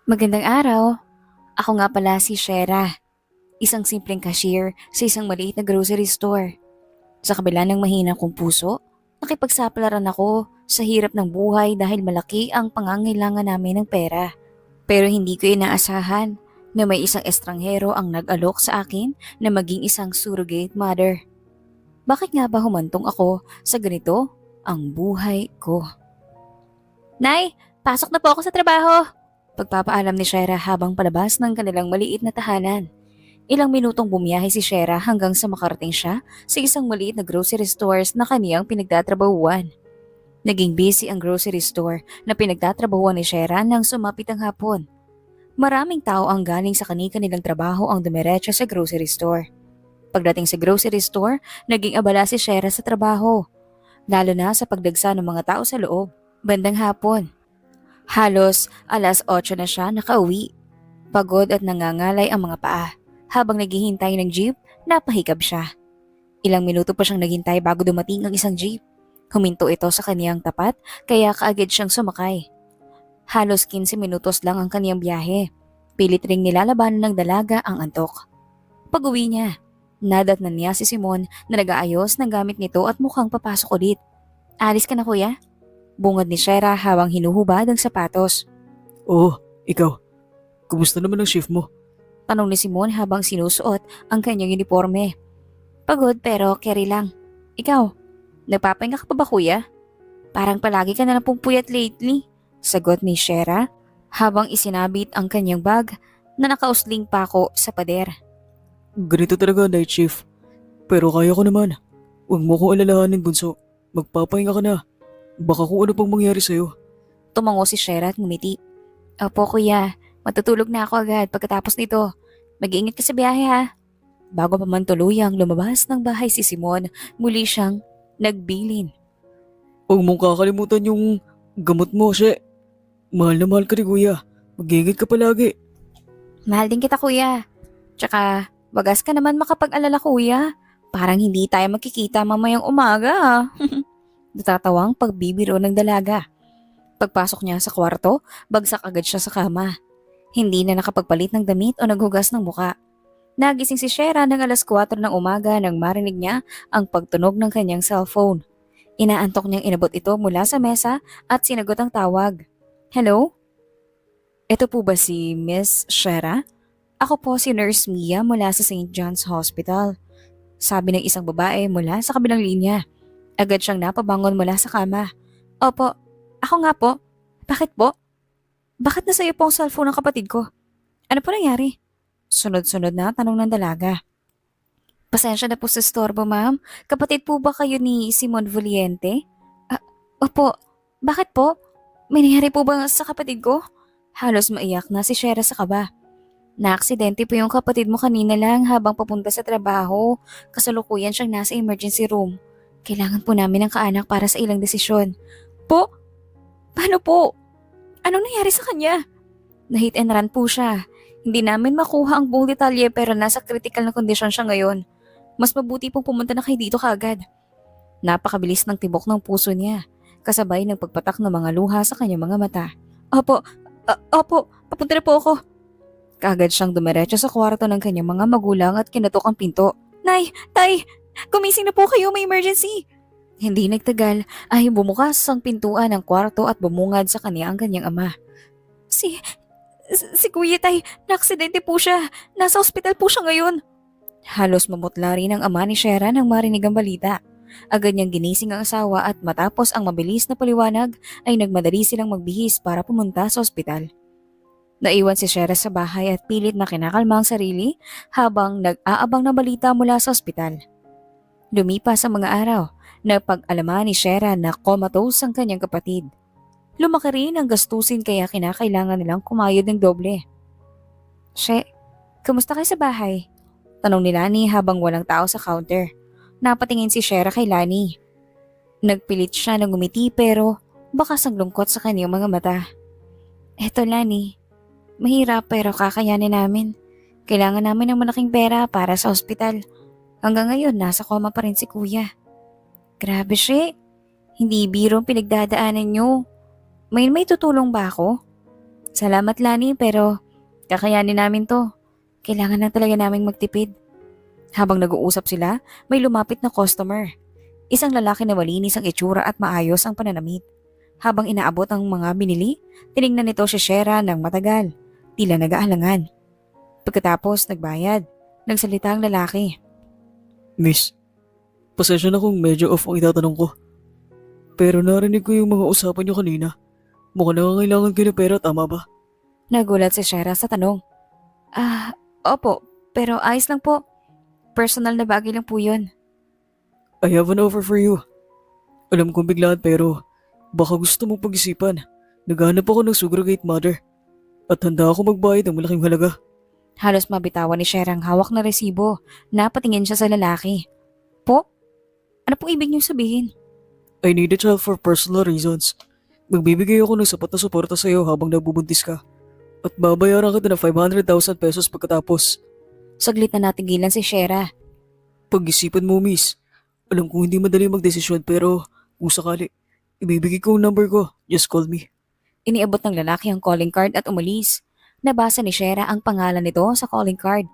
Magandang araw. Ako nga pala si Shera, isang simpleng cashier sa isang maliit na grocery store. Sa kabila ng mahina kong puso, nakipagsapalaran ako sa hirap ng buhay dahil malaki ang pangangailangan namin ng pera. Pero hindi ko inaasahan na may isang estranghero ang nag-alok sa akin na maging isang surrogate mother. Bakit nga ba humantong ako sa ganito ang buhay ko? Nay, pasok na po ako sa trabaho! Pagpapaalam ni Shera habang palabas ng kanilang maliit na tahanan. Ilang minutong bumiyahe si Shera hanggang sa makarating siya sa isang maliit na grocery stores na kaniyang pinagtatrabahuan. Naging busy ang grocery store na pinagtatrabahuan ni Shera nang sumapit ang hapon. Maraming tao ang galing sa kani-kanilang trabaho ang dumiretso sa grocery store. Pagdating sa grocery store, naging abala si Shera sa trabaho, lalo na sa pagdagsa ng mga tao sa loob. Bandang hapon, halos alas 8 na siya nakauwi. Pagod at nangangalay ang mga paa. Habang naghihintay ng jeep, napahikab siya. Ilang minuto pa siyang naghintay bago dumating ang isang jeep. Huminto ito sa kaniyang tapat kaya kaagad siyang sumakay. Halos 15 minutos lang ang kaniyang biyahe. Pilit ring nilalabanan ng dalaga ang antok. Pag-uwi niya, nadatnan niya si Simon na nag-aayos ng gamit nito at mukhang papasok ulit. Alis ka na kuya? Bungad ni Shera habang hinuhubad ang sapatos. Oh, ikaw. Kumusta naman ang shift mo? Tanong ni Simon habang sinusuot ang kanyang uniforme. Pagod pero carry lang. Ikaw, nagpapahinga ka pa ba kuya? Parang palagi ka na lang pong puyat lately. Sagot ni Shera habang isinabit ang kanyang bag na nakausling pa ako sa pader. Ganito talaga night shift. Pero kaya ko naman. Huwag mo kong alalahanin, bunso. Magpapahinga ka na. Baka kung ano pang mangyari sa'yo. Tumango si Shera at ngumiti. Opo kuya, matutulog na ako agad pagkatapos nito. Mag-iingat ka sa biyahe ha. Bago pa man tuluyang lumabas ng bahay si Simon, muli siyang nagbilin. Huwag mong kakalimutan yung gamot mo, she. Mahal na mahal ka ni kuya. Mag-ingat ka palagi. Mahal din kita kuya. Tsaka, wagas ka naman makapag-alala kuya. Parang hindi tayo magkikita mamayang umaga ah. Natatawang pagbibiro ng dalaga. Pagpasok niya sa kwarto, bagsak agad siya sa kama. Hindi na nakapagpalit ng damit o naghugas ng muka. Nagising si Shera ng alas 4 ng umaga nang marinig niya ang pagtunog ng kanyang cellphone. Inaantok niyang inabot ito mula sa mesa at sinagot ang tawag. Hello? Ito po ba si Miss Shera? Ako po si Nurse Mia mula sa St. John's Hospital. Sabi ng isang babae mula sa kabilang linya. Agad siyang napabangon mula sa kama. Opo, ako nga po. Bakit po? Bakit nasa iyo po ang cellphone ng kapatid ko? Ano po nangyari? Sunod-sunod na tanong ng dalaga. Pasensya na po sa storbo, ma'am. Kapatid po ba kayo ni Simon Valiente? Ah, opo. Bakit po? May nangyari po ba sa kapatid ko? Halos maiyak na si Shera sa kaba. Naaksidente po yung kapatid mo kanina lang habang papunta sa trabaho. Kasalukuyan siyang nasa emergency room. Kailangan po namin ng kaanak para sa ilang desisyon. Po? Paano po? Anong nangyari sa kanya? Na-hit and run po siya. Hindi namin makuha ang buong detalye pero nasa critical na kondisyon siya ngayon. Mas mabuti pong pumunta na kayo dito kaagad. Napakabilis ng tibok ng puso niya, kasabay ng pagpatak ng mga luha sa kanyang mga mata. Opo, opo, papunta na po ako. Kaagad siyang dumiretso sa kwarto ng kanyang mga magulang at kinatok ang pinto. Nay, tay, gumising na po kayo, may emergency. Hindi nagtagal ay bumukas ang pintuan ng kwarto at bumungad sa kanya ang kanyang ama. Si Kuya Tay, naaksidente po siya. Nasa ospital po siya ngayon. Halos mamutla rin ang ama ni Shera nang marinig ang balita. Agad niyang ginising ang asawa at matapos ang mabilis na paliwanag ay nagmadali silang magbihis para pumunta sa ospital. Naiwan si Shera sa bahay at pilit na kinakalma ang sarili habang nag-aabang na balita mula sa ospital. Lumipas ang mga araw na pag-alaman ni Shera na comatose ang kanyang kapatid. Lumaki rin ang gastusin kaya kinakailangan nilang kumayod ng doble. She, kumusta kayo sa bahay? Tanong ni Lani habang walang tao sa counter. Napatingin si Shera kay Lani. Nagpilit siya ng ngumiti pero bakas ang lungkot sa kanyang mga mata. Eto Lani, mahirap pero kakayanin namin. Kailangan namin ng malaking pera para sa ospital. Hanggang ngayon nasa koma pa rin si kuya. Grabe She, hindi biro ang pinagdadaanan niyo. May tutulong ba ako? Salamat Lani pero kakayanin namin to. Kailangan na talaga naming magtipid. Habang nag-uusap sila, may lumapit na customer. Isang lalaki na malinis ang itsura at maayos ang pananamit. Habang inaabot ang mga binili, tiningnan nito si Shera ng matagal. Tila nag-aalangan. Pagkatapos nagbayad, nagsalita ang lalaki. Miss, pasensya na kung medyo off ang itatanong ko. Pero narinig ko yung mga usapan niyo kanina. Mukhang nangangailangan kayo ng pera, tama ba? Nagulat si Shera sa tanong. Opo, pero ayos lang po. Personal na bagay lang po yun. I have an offer for you. Alam kong biglaan pero baka gusto mong pag-isipan. Naghahanap ako ng surrogate mother. At handa ako magbayad ng malaking halaga. Halos mabitawan ni Shera ang hawak na resibo. Napatingin siya sa lalaki. Po? Ano pong ibig niyong sabihin? I need a child for personal reasons. Magbibigay ako ng sapat na suporta sa iyo habang nabubuntis ka. At babayaran kita ng 500,000 pesos pagkatapos. Saglit na natigilan si Shera. Pag-isipan mo, miss. Alam kong hindi madali magdesisyon pero kung sakali, ibibigay ko ang number ko. Just call me. Iniabot ng lalaki ang calling card at umalis. Nabasa ni Shera ang pangalan nito sa calling card.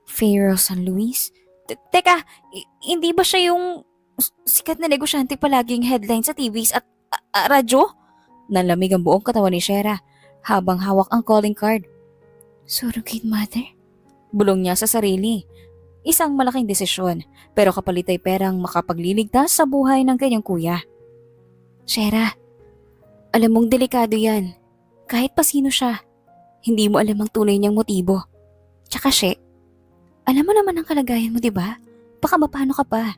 Pharaoh San Luis? Teka, hindi ba siya yung sikat na negosyante palaging headline sa TVs at radyo? Nanlamig ang buong katawan ni Shera habang hawak ang calling card. Surrogate mother? Bulong niya sa sarili. Isang malaking desisyon pero kapalit ay perang makapagliligtas sa buhay ng kanyang kuya. Shera, alam mong delikado yan. Kahit pa sino siya, hindi mo alam ang tunay niyang motibo. Tsaka alam mo naman ang kalagayan mo, diba? Baka mapano ka pa.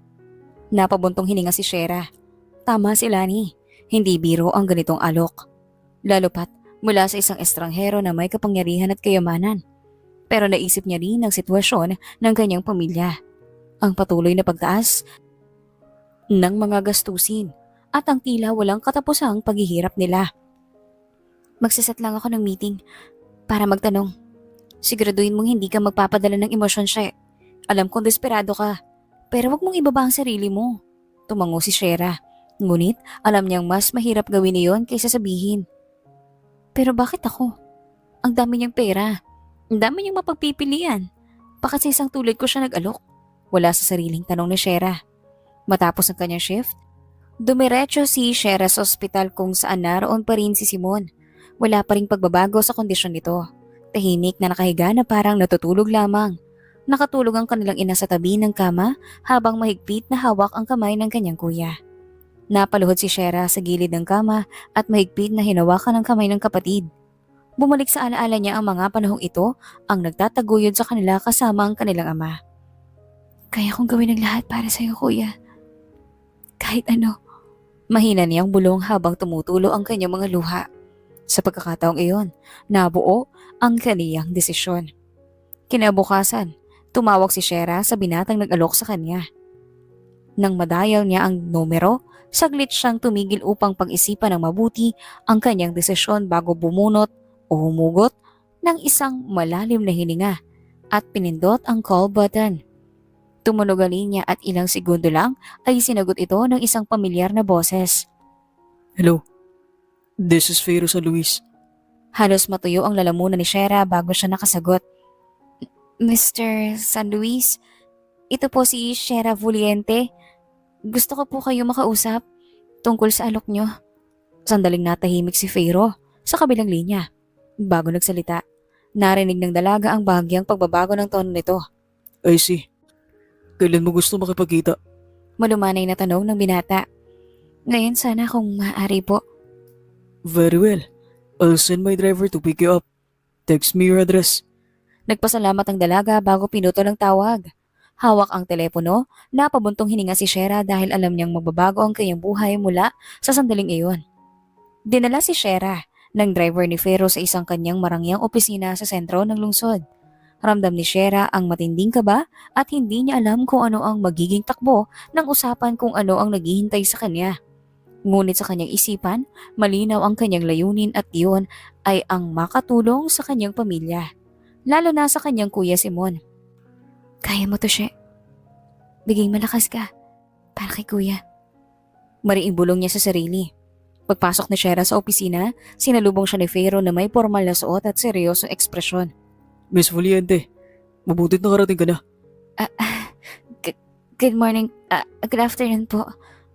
Napabuntong hininga si Shera. Tama si Lani. Hindi biro ang ganitong alok. Lalo pat mula sa isang estranghero na may kapangyarihan at kayamanan. Pero naisip niya rin ang sitwasyon ng kanyang pamilya. Ang patuloy na pagtaas ng mga gastusin at ang tila walang katapusang paghihirap nila. Magsaset lang ako ng meeting para magtanong. Siguraduhin mong hindi ka magpapadala ng emosyon siya. Alam kong desperado ka, pero wag mong ibaba ang sarili mo. Tumango si Shera. Ngunit alam niyang mas mahirap gawin iyon kaysa sabihin. Pero bakit ako? Ang dami niyang pera. Ang dami niyang mapagpipilian. Bakit sa isang tulad ko siya nag-alok? Wala sa sariling tanong ni Shera. Matapos ang kanyang shift, dumiretso si Shera sa ospital kung saan naroon pa rin si Simon. Wala pa ring pagbabago sa kondisyon nito. Tahimik na nakahiga na parang natutulog lamang. Nakatulog ang kanilang ina sa tabi ng kama habang mahigpit na hawak ang kamay ng kanyang kuya. Napaluhod si Shera sa gilid ng kama at mahigpit na hinawakan ang kamay ng kapatid. Bumalik sa alaala niya ang mga panahong ito ang nagtataguyod sa kanila kasama ang kanilang ama. Kaya kong gawin ang lahat para sa iyo, kuya. Kahit ano. Mahina niyang bulong habang tumutulo ang kanyang mga luha. Sa pagkakataong iyon, nabuo ang kaniyang desisyon. Kinabukasan, tumawag si Shera sa binatang nag-alok sa kanya. Nang madial niya ang numero, saglit siyang tumigil upang pag-isipan ng mabuti ang kanyang desisyon bago bumunot o humugot ng isang malalim na hininga at pinindot ang call button. Tumunog ang linya at ilang segundo lang ay sinagot ito ng isang pamilyar na boses. Hello, this is Pharaoh San Luis. Halos matuyo ang lalamunan ni Shera bago siya nakasagot. Mr. San Luis, ito po si Shera Voliente. Gusto ko po kayo makausap tungkol sa alok nyo. Sandaling natahimik si Pharaoh sa kabilang linya. Bago nagsalita, narinig ng dalaga ang bahagyang pagbabago ng tono nito. I see. Kailan mo gusto makipagkita? Malumanay na tanong ng binata. Ngayon sana kung maaari po. Very well. I'll send my driver to pick you up. Text me your address. Nagpasalamat ang dalaga bago pinutol ang tawag. Hawak ang telepono, napabuntong hininga si Shera dahil alam niyang magbabago ang kanyang buhay mula sa sandaling iyon. Dinala si Shera ng driver ni Pharaoh sa isang kanyang marangyang opisina sa sentro ng lungsod. Ramdam ni Shera ang matinding kaba at hindi niya alam kung ano ang magiging takbo ng usapan kung ano ang naghihintay sa kanya. Ngunit sa kanyang isipan, malinaw ang kanyang layunin at iyon ay ang makatulong sa kanyang pamilya. Lalo na sa kanyang kuya Simon. Kaya mo to, She. Biging malakas ka para kay kuya. Mariing bulong niya sa sarili. Pagpasok ni Shera sa opisina, sinalubong siya ni Fero na may formal na suot at seryosong ekspresyon. Miss Valiente, mabutit nakarating ka na. Ah, ah, g- good morning, good afternoon po.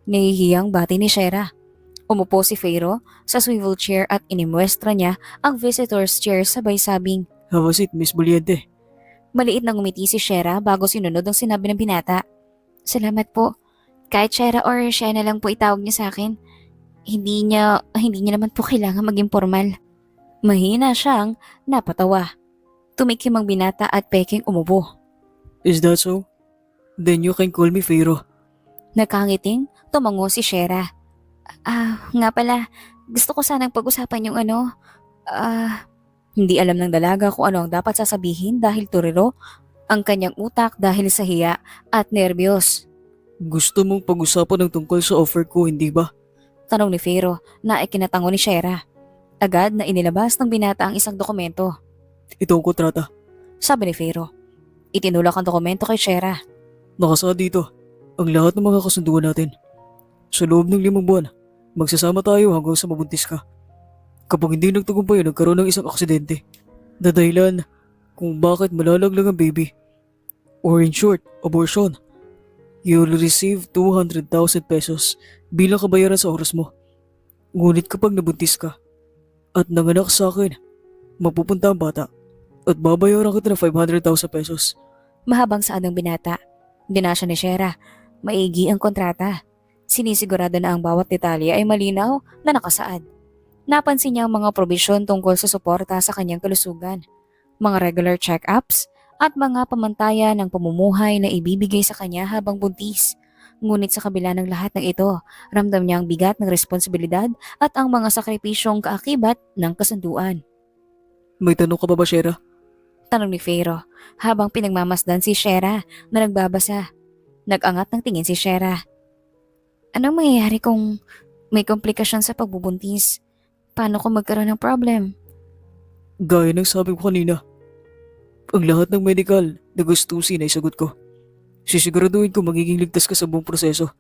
Nahihiyang bati ni Shera. Umupo si Fero sa swivel chair at inimwestra niya ang visitor's chair sabay sabing. Have a seat, Miss Valiente. Maliit na ngumiti si Shera bago sinunod ang sinabi ng binata. Salamat po. Kahit Shera or Shena lang po itawag niya sa akin. Hindi niya naman po kailangan maging formal. Mahina siyang napatawa. Tumikim ang binata at peking umubo. Is that so? Then you can call me Fero. Nagkangiting, tumango si Shera. Nga pala, gusto ko sanang pag-usapan yung hindi alam ng dalaga kung ano ang dapat sasabihin dahil turiro ang kanyang utak dahil sa hiya at nerbiyos. Gusto mong pag-usapan ng tungkol sa offer ko, hindi ba? Tanong ni Fero na ikinatango ni Shera. Agad na inilabas ng binata ang isang dokumento. Ito ang kontrata. Sabi ni Fero. Itinulak ang dokumento kay Shera. Nakasaad dito ang lahat ng mga kasunduan natin. Sa loob ng 5 buwan, magsasama tayo hanggang sa mabuntis ka. Kapag hindi nagtagumpay, nagkaroon ng isang aksidente. Dadahilan kung bakit malalaglag ang baby. Or in short, abortion. You'll receive 200,000 pesos bilang kabayaran sa oras mo. Ngunit kapag nabuntis ka at nanganak sa akin, mapupunta ang bata at babayaran kita ng 500,000 pesos. Mahabang saad ng binata. Dinasya ni Shera. Maigi ang kontrata. Sinisigurado na ang bawat detalye ay malinaw na nakasaad. Napansin niya ang mga probisyon tungkol sa suporta sa kanyang kalusugan, mga regular check-ups, at mga pamantayan ng pamumuhay na ibibigay sa kanya habang buntis. Ngunit sa kabila ng lahat ng ito, ramdam niya ang bigat ng responsibilidad at ang mga sakripisyong kaakibat ng kasunduan. May tanong ka ba, Shera? Tanong ni Fero habang pinagmamasdan si Shera na nagbabasa. Nag-angat ng tingin si Shera. Anong mangyayari kung may komplikasyon sa pagbubuntis? Paano kung magkaroon ng problem? Gaya ng sabi ko kanina, ang lahat ng medical na gustusin ay sagot ko. Sisiguraduhin ko magiging ligtas ka sa buong proseso.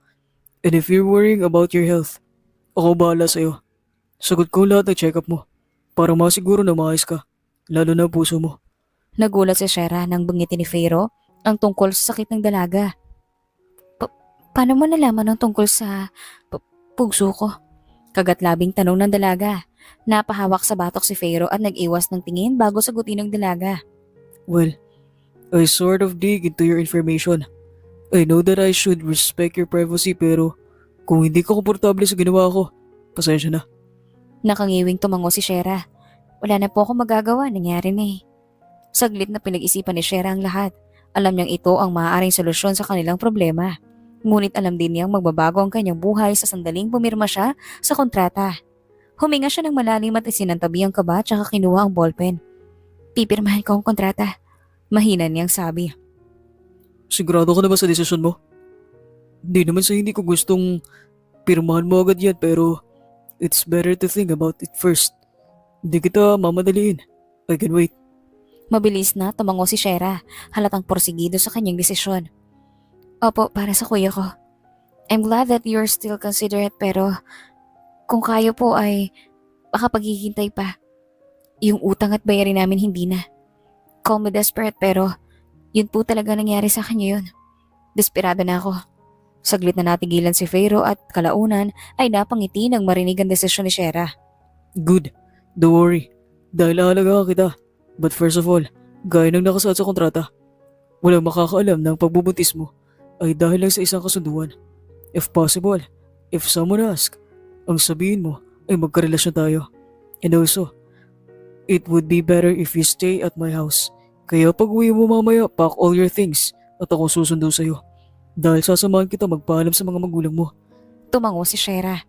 And if you're worrying about your health, ako bahala sa'yo. Sagot ko lahat ng check-up mo para masiguro na maayos ka, lalo na ang puso mo. Nagulat si Shera nang bangitin ni Fero ang tungkol sa sakit ng dalaga. Paano mo nalaman ang tungkol sa puso ko? Kagatlabing tanong ng dalaga. Napahawak sa batok si Fero at nag-iwas ng tingin bago sagutin ng dalaga. Well, I sort of dig into your information. I know that I should respect your privacy pero kung hindi ka komportable sa ginawa ko, pasensya na. Nakangiwing tumango si Shera. Wala na po akong magagawa, nangyari na eh. Saglit na pinag-isipan ni Shera ang lahat. Alam niyang ito ang maaaring solusyon sa kanilang problema. Ngunit alam din niyang magbabago ang kanyang buhay sa sandaling pumirma siya sa kontrata. Huminga siya ng malalim at isinantabi ang kaba tsaka kinuha ang ballpen. Pipirmahan ko ang kontrata. Mahina niyang sabi. Sigurado ka na ba sa desisyon mo? Hindi naman sa hindi ko gustong pirmahan mo agad yan pero it's better to think about it first. Hindi kita mamadaliin. I can wait. Mabilis na tumango si Shera, halatang porsigido sa kanyang desisyon. Opo, para sa kuya ko. I'm glad that you're still considerate pero kung kaya po ay baka paghihintay pa. Yung utang at bayarin namin hindi na. Call me desperate pero yun po talaga nangyari sa akin ngayon. Desperado na ako. Saglit na natigilan si Fero at kalaunan ay napangiti nang marinig ang desisyon ni Shera. Good. Don't worry. Dahil aalagaan kita. But first of all, gaya ng nakasaad sa kontrata, walang makakaalam na ang pagbubuntis mo ay dahil lang sa isang kasunduan. If possible, if someone asks, ang sabihin mo ay magkarelasyon tayo. And also, it would be better if you stay at my house. Kaya pag uwi mo mamaya, pack all your things at ako susundo sa'yo. Dahil sasamahan kita magpaalam sa mga magulang mo. Tumango si Shera.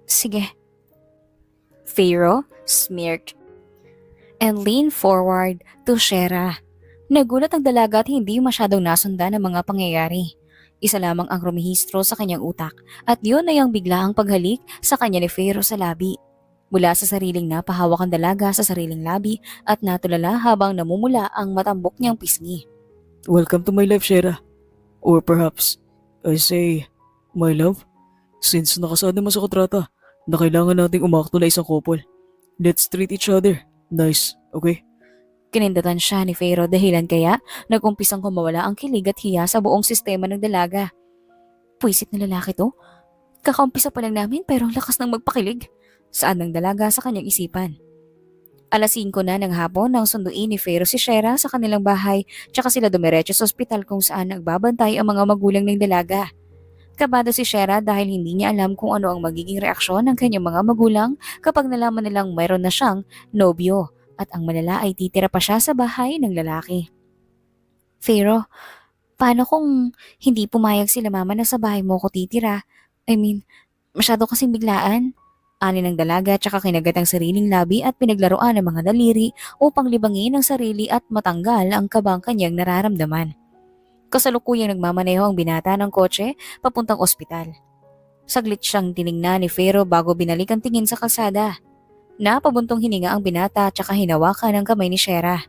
Sige. Fero smirked and leaned forward to Shera. Nagulat ang dalaga at hindi masyadong nasundan ang mga pangyayari. Isa lamang ang rumihistro sa kanyang utak at yun ay ang biglaang paghalik sa kanya ni Fero sa labi. Mula sa sariling napahawak ang dalaga sa sariling labi at natulala habang namumula ang matambok niyang pisngi. Welcome to my life, Shera. Or perhaps, I say, my love. Since nakasaad naman sa kontrata na kailangan nating umakto na isang couple. Let's treat each other nice, okay? Kinindatan siya ni Fero dahilan kaya nag-umpisang kumawala ang kilig at hiya sa buong sistema ng dalaga. Puwisit na lalaki to. Kakaumpisa pa lang namin pero ang lakas ng magpakilig. Saan ng dalaga sa kanyang isipan. Alas 5 na ng hapon nang sunduin ni Fero si Shera sa kanilang bahay tsaka sila dumiretso sa ospital kung saan nagbabantay ang mga magulang ng dalaga. Kabado si Shera dahil hindi niya alam kung ano ang magiging reaksyon ng kanyang mga magulang kapag nalaman nilang mayroon na siyang nobyo at ang malala ay titira pa siya sa bahay ng lalaki. Fero, paano kung hindi pumayag sila mama na sa bahay mo ko titira? I mean, masyado kasing biglaan. Ani ng dalaga tsaka kinagat ang sariling labi at pinaglaruan ng mga daliri upang libangin ang sarili at matanggal ang kabang kanyang nararamdaman. Kasalukuyang nagmamaneho ang binata ng kotse papuntang ospital. Saglit siyang tiningnan ni Fero bago binalik ang tingin sa kalsada. Napabuntong hininga ang binata tsaka hinawakan ang kamay ni Shera.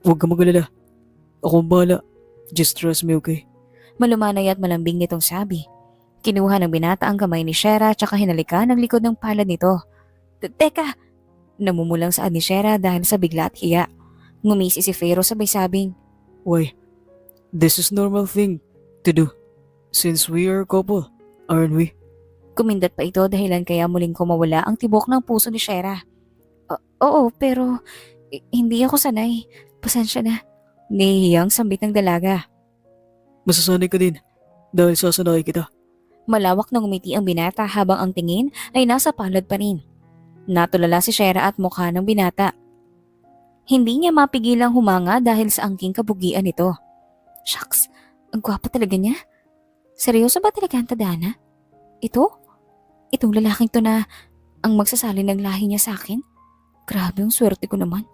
Huwag ka magalala. Ako ang bahala. Just trust me, okay? Malumanay at malambing nitong sabi. Kinuha ng binata ang kamay ni Shera tsaka hinalikan ang likod ng palad nito. Teka! Namumulang saan ni Shera dahil sa bigla at hiya. Ngumisi si Fero sabay sabing, Why? This is normal thing to do. Since we are a couple, aren't we? kumindat pa ito dahilan kaya muling kumawala ang tibok ng puso ni Shera. Oo, pero hindi ako sanay. Pasensya na. Nahihiyang sambit ng dalaga. Masasanay ka din dahil sasanay kita. Malawak na ngumiti ang binata habang ang tingin ay nasa palad pa rin. Natulala si Shera at mukha ng binata. Hindi niya mapigilang humanga dahil sa angking kabugian nito. Shucks, ang gwapo talaga niya. Seryoso ba talaga ang tadhana? Ito? Itong lalaking to na ang magsasalin ng lahi niya sa akin? Grabe ang swerte ko naman.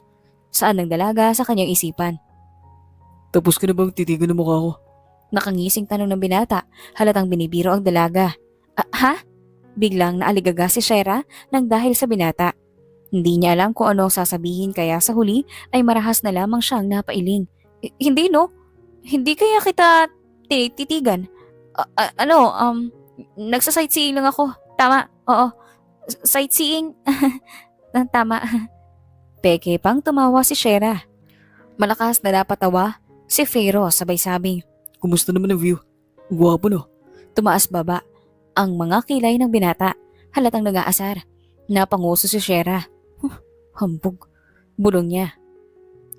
Saan ang dalaga sa kanyang isipan? Tapos ka na bang titigan ng mukha ko? Nakangising tanong ng binata, halatang binibiro ang dalaga. Ha? Biglang naaligaga si Shera nang dahil sa binata. Hindi niya alam kung ano ang sasabihin kaya sa huli ay marahas na lamang siyang napailing. Hindi no? Hindi kaya kita tititigan? Nagsa-sightseeing lang ako. Tama, oo. Sightseeing? Tama. Peke pang tumawa si Shera. Malakas na napatawa si Fero sabay sabing. Kumusta naman ang view? Gwapo no? Tumaas baba ang mga kilay ng binata, halatang nag-aasar. Napanguso si Shera. Hambog. Bulong niya.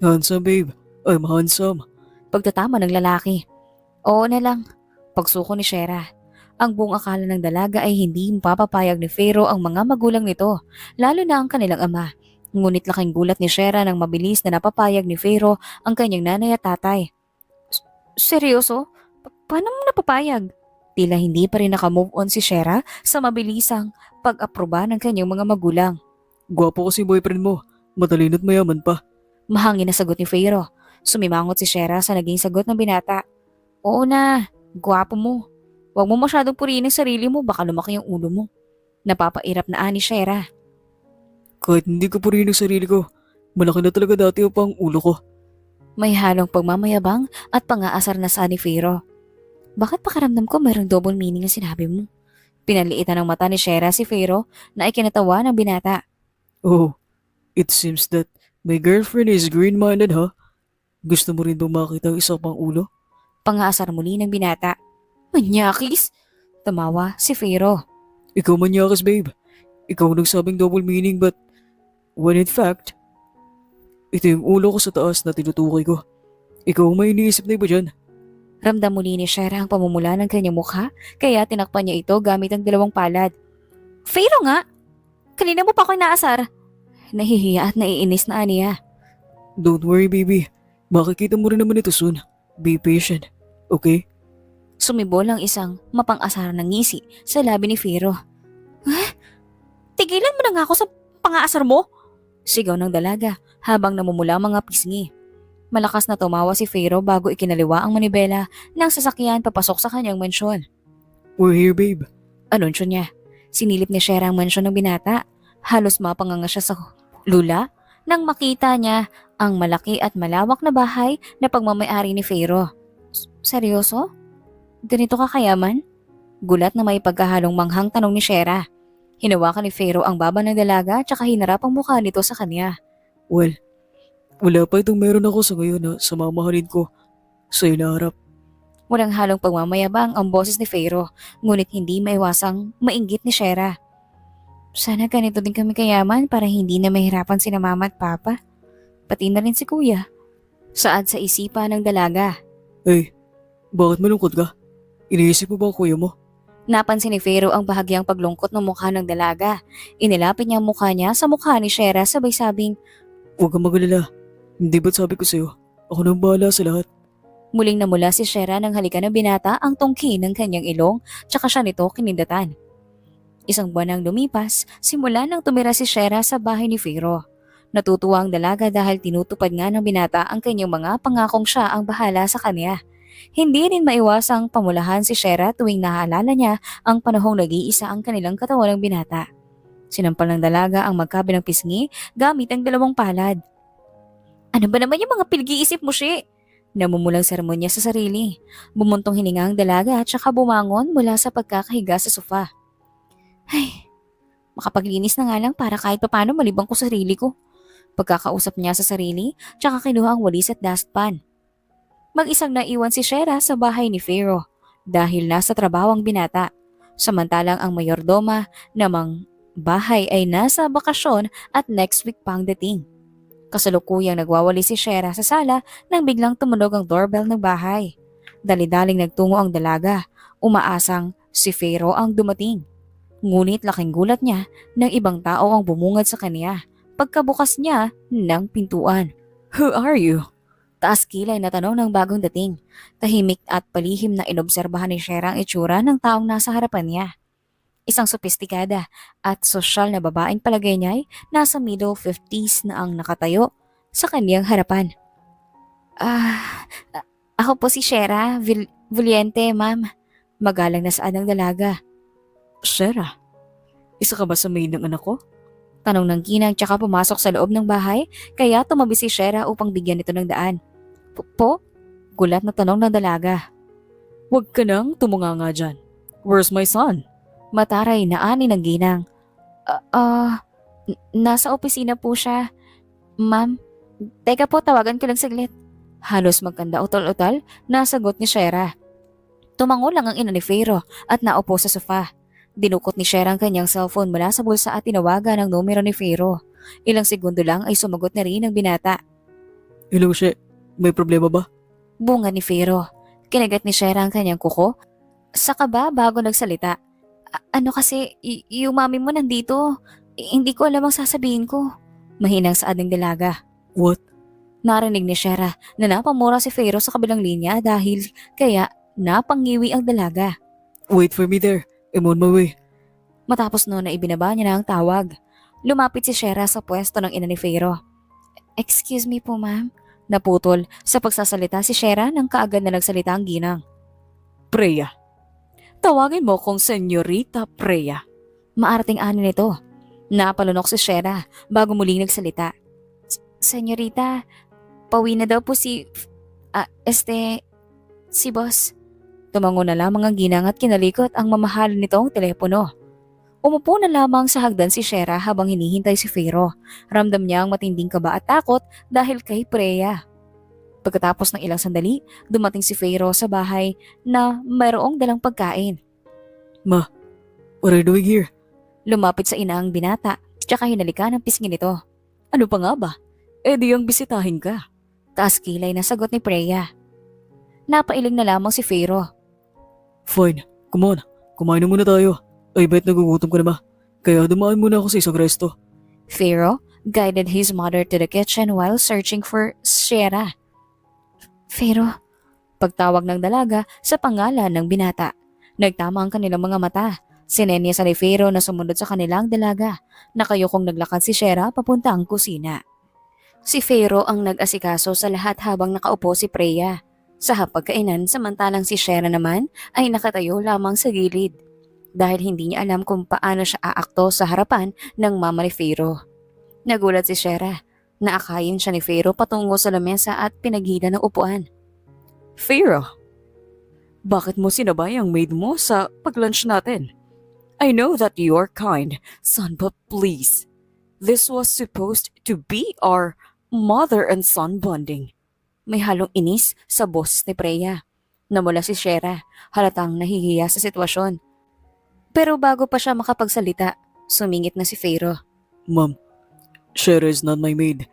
Handsome babe. I'm handsome. Pagtatama ng lalaki. Oo na lang. Pagsuko ni Shera. Ang buong akala ng dalaga ay hindi mapapapayag ni Fero ang mga magulang nito, lalo na ang kanilang ama. Ngunit laking gulat ni Shera nang mabilis na napapayag ni Fero ang kanyang nanay at tatay. Seryoso? Paano mo napapayag? Tila hindi pa rin nakamove on si Shera sa mabilisang pag-aproba ng kanyang mga magulang. Gwapo kasi boyfriend mo. Matalino't mayaman pa. Mahangin na sagot ni Fero. Sumimangot si Shera sa naging sagot ng binata. Oo na, gwapo mo. Huwag mo masyadong purihin ang sarili mo, baka lumaki ang ulo mo. Napapairap na ani Shera. Kahit hindi ko purihin ang sarili ko, malaki na talaga dati pa ang ulo ko. May halong pagmamayabang at pang-aasar na sa ni Fero. Bakit pakaramdam ko mayroong double meaning ang sinabi mo? Pinaliitan ng mata ni Shera si Fero na ikinatawa ng binata. Oh, it seems that my girlfriend is green-minded, ha? Gusto mo rin bang makita ang isa pang ulo? Pang-aasar muli ng binata. Manyakis! Tumawa si Fero. Ikaw manyakas, babe. Ikaw nagsabing double meaning but when in fact, ito yung ulo ko sa taas na tinutukoy ko. Ikaw ang may iniisip na iba dyan. Ramdam muli ni Shera ang pamumula ng kanyang mukha kaya tinakpan niya ito gamit ang dalawang palad. Fero nga! Kanina mo pa ako inaasar. Nahihiya at naiinis na aniya. Don't worry, baby. Makikita mo rin naman ito soon. Be patient, okay? Sumibol ang isang mapang-asar ng ngisi sa labi ni Fero. Tigilan mo na nga ako sa pang-aasar mo! Sigaw ng dalaga habang namumula mga pisngi. Malakas na tumawa si Fero bago ikinaliwa ang manibela ng sasakyan papasok sa kanyang mansyon. We're here, babe. Anunsyo niya. Sinilip ni Shera ang mansyon ng binata. Halos mapanganga siya sa lula nang makita niya ang malaki at malawak na bahay na pagmamayari ni Fero. Seryoso? Ganito ka kayaman? Gulat na may pagkahalong manghang tanong ni Shera. Hinawakan ni Pharaoh ang baba ng dalaga tsaka hinarap ang mukha nito sa kanya. Well, wala pa itong meron ako sa ngayon na sa mamahalin ko sa inaharap. Walang halong pagmamayabang ang boses ni Pharaoh, ngunit hindi maiwasang mainggit ni Shera. Sana ganito din kami kayaman para hindi na mahirapan sina mama at papa. Pati na rin si kuya. Saad sa isipan ng dalaga. Eh, bakit malungkot ka? Iniisip mo ba ang kuya mo? Napansin ni Pharaoh ang bahagyang paglungkot ng mukha ng dalaga. Inilapit niya ang mukha niya sa mukha ni Shera sabay sabing, Huwag kang magalala. Hindi ba't sabi ko sa'yo, ako nang bahala sa lahat. muling namula si Shera nang halikan ng binata ang tungki ng kanyang ilong tsaka siya nito kinindatan. Isang buwan nang lumipas, simula nang tumira si Shera sa bahay ni Pharaoh. Natutuwa ang dalaga dahil tinutupad nga ng binata ang kanyang mga pangakong siya ang bahala sa kanya. Hindi rin maiwasang pamulahan si Shera tuwing naalala niya ang panahong nag-iisa ang kanilang katawan ng binata. Sinampal ng dalaga ang magkabilang pisngi gamit ang dalawang palad. Ano ba naman yung mga pilgi-isip mo, Shi? Namumulang sermon niya sa sarili. Bumuntong hininga ang dalaga at saka bumangon mula sa pagkakahiga sa sofa. Ay, makapaglinis na nga lang para kahit papano malibang ko sarili ko. Pagkakausap niya sa sarili, tsaka kinuha ang walis at dustpan. Mag-isang naiwan si Shera sa bahay ni Pharaoh dahil nasa trabaho ang binata. Samantalang ang mayordoma namang bahay ay nasa bakasyon at next week pang dating. Kasalukuyang nagwawali si Shera sa sala nang biglang tumunog ang doorbell ng bahay. Dali-daling nagtungo ang dalaga, umaasang si Pharaoh ang dumating. Ngunit laking gulat niya nang ibang tao ang bumungad sa kanya pagkabukas niya ng pintuan. Who are you? Taas kilay na tanong ng bagong dating. Tahimik at palihim na inobserbahan ni Shera ang itsura ng taong nasa harapan niya. Isang sopistikada at sosyal na babaeng palagay niya ay nasa middle 50s na ang nakatayo sa kanyang harapan. Ako po si Shera Valiente, ma'am. Magalang na saad ng dalaga. Shera, isa ka ba sa maid ng anak ko? Tanong ng ginang tsaka pumasok sa loob ng bahay kaya tumabi si Shera upang bigyan ito ng daan. Po? Gulat na tanong ng dalaga. Huwag ka nang tumunganga dyan. Where's my son? Mataray na ani ng ginang. Nasa opisina po siya. Ma'am, teka po tawagan ko lang saglit. Halos magkanda utol-utol, nasagot ni Shera. Tumango lang ang ina ni Pharaoh at naupo sa sofa. Dinukot ni Shera ang kanyang cellphone mula sa bulsa at tinawagan ang numero ni Pharaoh. Ilang segundo lang ay sumagot na rin ang binata. Hello, She. May problema ba? Bunga ni Pharaoh. Kinagat ni Shera ang kanyang kuko. Saka ba bago nagsalita? Ano kasi, yung mami mo nandito. Hindi ko alam ang sasabihin ko. Mahinang saad ng dalaga. What? Narinig ni Shera na napamura si Pharaoh sa kabilang linya dahil kaya napangiwi ang dalaga. Wait for me there. I'm on my way. Matapos noon na ibinaba niya na ang tawag. Lumapit si Shera sa pwesto ng ina ni Pharaoh. Excuse me po, ma'am. Naputol sa pagsasalita si Shera nang kaagad na nagsalita ang ginang. Preya. Tawagin mo kong Senyorita Preya. Maarting ani nito. Napalunok si Shera bago muling nagsalita. Senyorita, pauwi na daw po si boss. Tumango na lamang ang ginang at kinalikot ang mamahalin nitong telepono. Umupo na lamang sa hagdan si Shera habang hinihintay si Pharaoh. Ramdam niya ang matinding kaba at takot dahil kay Preya. Pagkatapos ng ilang sandali, dumating si Pharaoh sa bahay na mayroong dalang pagkain. Ma, what are you doing here? Lumapit sa ina ang binata, tsaka hinalikan ang pisngi nito. Ano pa nga ba? Eh di ang bisitahin ka. Taas kilay na sagot ni Preya. Napailing na lamang si Pharaoh. Fine, come on. Kumain na muna tayo. Ay bet nagugutom ka na ba? Kaya dumaan muna ako sa isang resto. Pharaoh guided his mother to the kitchen while searching for Shera. Pharaoh, pagtawag ng dalaga sa pangalan ng binata. Nagtama ang kanilang mga mata. Sinenya sa ni Pharaoh na sumunod sa kanilang dalaga. Nakayukong naglakad si Shera papunta ang kusina. Si Pharaoh ang nag-asikaso sa lahat habang nakaupo si Preya. Sa hapagkainan, samantalang si Shera naman ay nakatayo lamang sa gilid. Dahil hindi niya alam kung paano siya aakto sa harapan ng mama ni Pharaoh. Nagulat si Shera. Naakayin siya ni Pharaoh patungo sa lamesa at pinaghila ng upuan. Pharaoh, bakit mo sinabay ang maid mo sa pag-lunch natin? I know that you're kind, son, but please. This was supposed to be our mother and son bonding. May halong inis sa boses ni Freya. Namula si Shera, halatang nahihiya sa sitwasyon. Pero bago pa siya makapagsalita, sumingit na si Feyro. Ma'am, Shera is not my maid.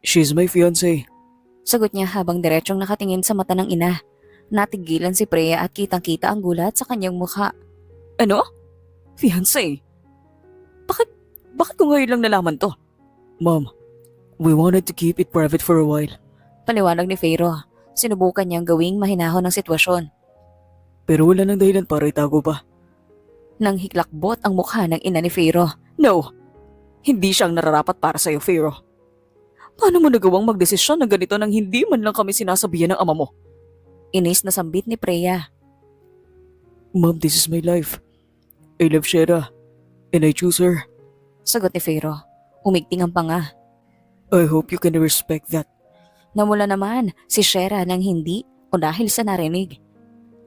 She's my fiancé. Sagot niya habang diretsong nakatingin sa mata ng ina. Natigilan si Freya at kitang-kita ang gulat sa kanyang mukha. Ano? Fiancé? Bakit ko ngayon lang nalaman to? Ma'am, we wanted to keep it private for a while. Paliwanag ni Feyro. Sinubukan niyang gawing mahinahon ang sitwasyon. Pero wala nang dahilan para itago pa. Nang hiklakbot ang mukha ng ina ni Feyro. No! Hindi siyang nararapat para sa'yo, Feyro. Paano mo nagawang magdesisyon ng ganito nang hindi man lang kami sinasabihan ng ama mo? Inis na sambit ni Freya. Ma'am, this is my life. I love Shera, and I choose her. Sagot ni Feyro. Umigting ang panga. I hope you can respect that. Namula naman si Shera ng hindi o dahil sa narinig.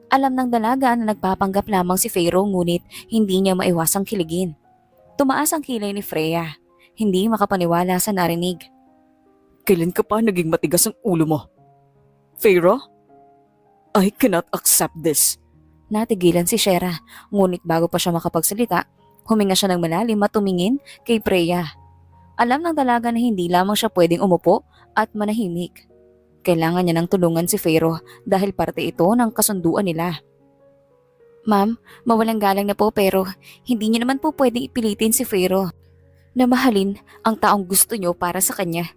Alam ng dalaga na nagpapanggap lamang si Feyro ngunit hindi niya maiwasang kiligin. Tumaas ang kilay ni Freya. Hindi makapaniwala sa narinig. Kailan ka pa naging matigas ang ulo mo? Feyro? I cannot accept this. Natigilan si Shera, ngunit bago pa siya makapagsalita, huminga siya ng malalim at tumingin kay Freya. Alam ng dalaga na hindi lamang siya pwedeng umupo at manahimik. Kailangan niya ng tulungan si Feyro dahil parte ito ng kasunduan nila. Ma'am, mawalang galang na po pero hindi niyo naman po pwedeng ipilitin si Feyro na mahalin ang taong gusto niyo para sa kanya.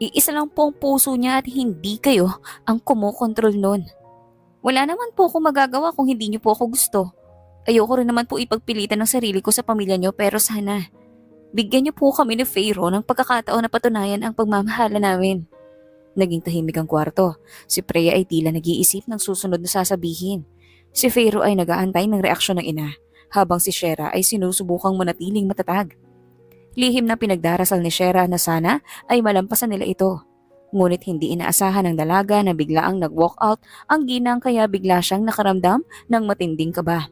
Iisa lang po ang puso niya at hindi kayo ang kumokontrol nun. Wala naman po akong magagawa kung hindi niyo po ako gusto. Ayoko rin naman po ipagpilitan ng sarili ko sa pamilya niyo pero sana bigyan niyo po kami ni Feyro ng pagkakataon na patunayan ang pagmamahala namin. Naging tahimik ang kwarto. Si Freya ay tila nag-iisip ng susunod na sasabihin. Si Feyro ay nag-aantay ng reaksyon ng ina habang si Shera ay sinusubukang manatiling matatag. Lihim na pinagdarasal ni Shera na sana ay malampasan nila ito. Ngunit hindi inaasahan ng dalaga na biglaang nag-walk out ang ginang kaya bigla siyang nakaramdam ng matinding kaba.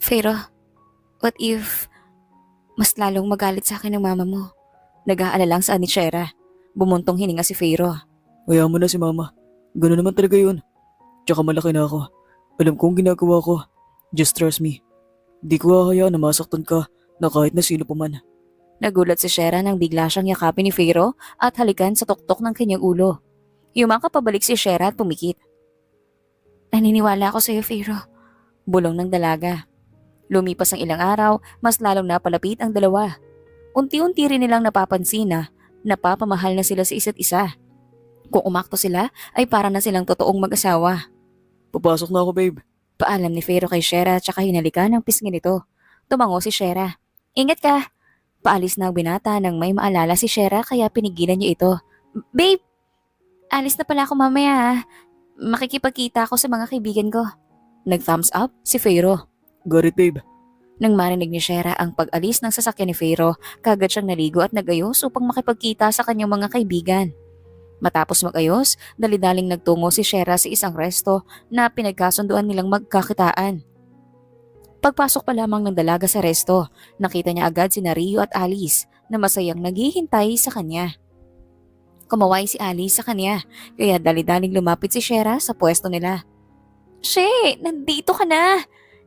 Feyro, what if mas lalong magalit sa akin ng mama mo? Nag-aalalang saan ni Shera. Bumuntong hininga si Feyro. Hayaan mo na si mama. Gano'n naman talaga yun. Tsaka malaki na ako. Alam kong ginagawa ko. Just trust me. Di ko hahayaan na masaktan ka na kahit na sino pa man. Nagulat si Shera nang bigla siyang yakapin ni Feyro at halikan sa tuktok ng kanyang ulo. Yumangka pabalik si Shera at pumikit. Naniniwala ako sa iyo, Feyro. Bulong ng dalaga. Lumipas ang ilang araw, mas lalong napalapit ang dalawa. Unti-unti rin nilang napapansin na napapamahal na sila sa isa't isa. Kung umakto sila, ay para na silang totoong mag-asawa. Papasok na ako, babe. Paalam ni Feyro kay Shera at saka hinalikan ang pisngi nito. Tumango si Shera. Ingat ka! Paalis na ang binata nang may maalala si Shera kaya pinigilan niya ito. Babe! Alis na pala ako mamaya ha. Makikipagkita ako sa mga kaibigan ko. Nag-thumbs up si Feyro. Got it, babe. Nang marinig ni Shera ang pag-alis ng sasakyan ni Feyro, kagad siyang naligo at nag-ayos upang makipagkita sa kanyang mga kaibigan. Matapos mag-ayos, dali-daling nagtungo si Shera sa isang resto na pinagkasunduan nilang magkakitaan. Pagpasok pa lamang ng dalaga sa resto, nakita niya agad sina Rio at Alice na masayang naghihintay sa kanya. Kumaway si Alice sa kanya, kaya dali-daling lumapit si Shera sa pwesto nila. She, nandito ka na!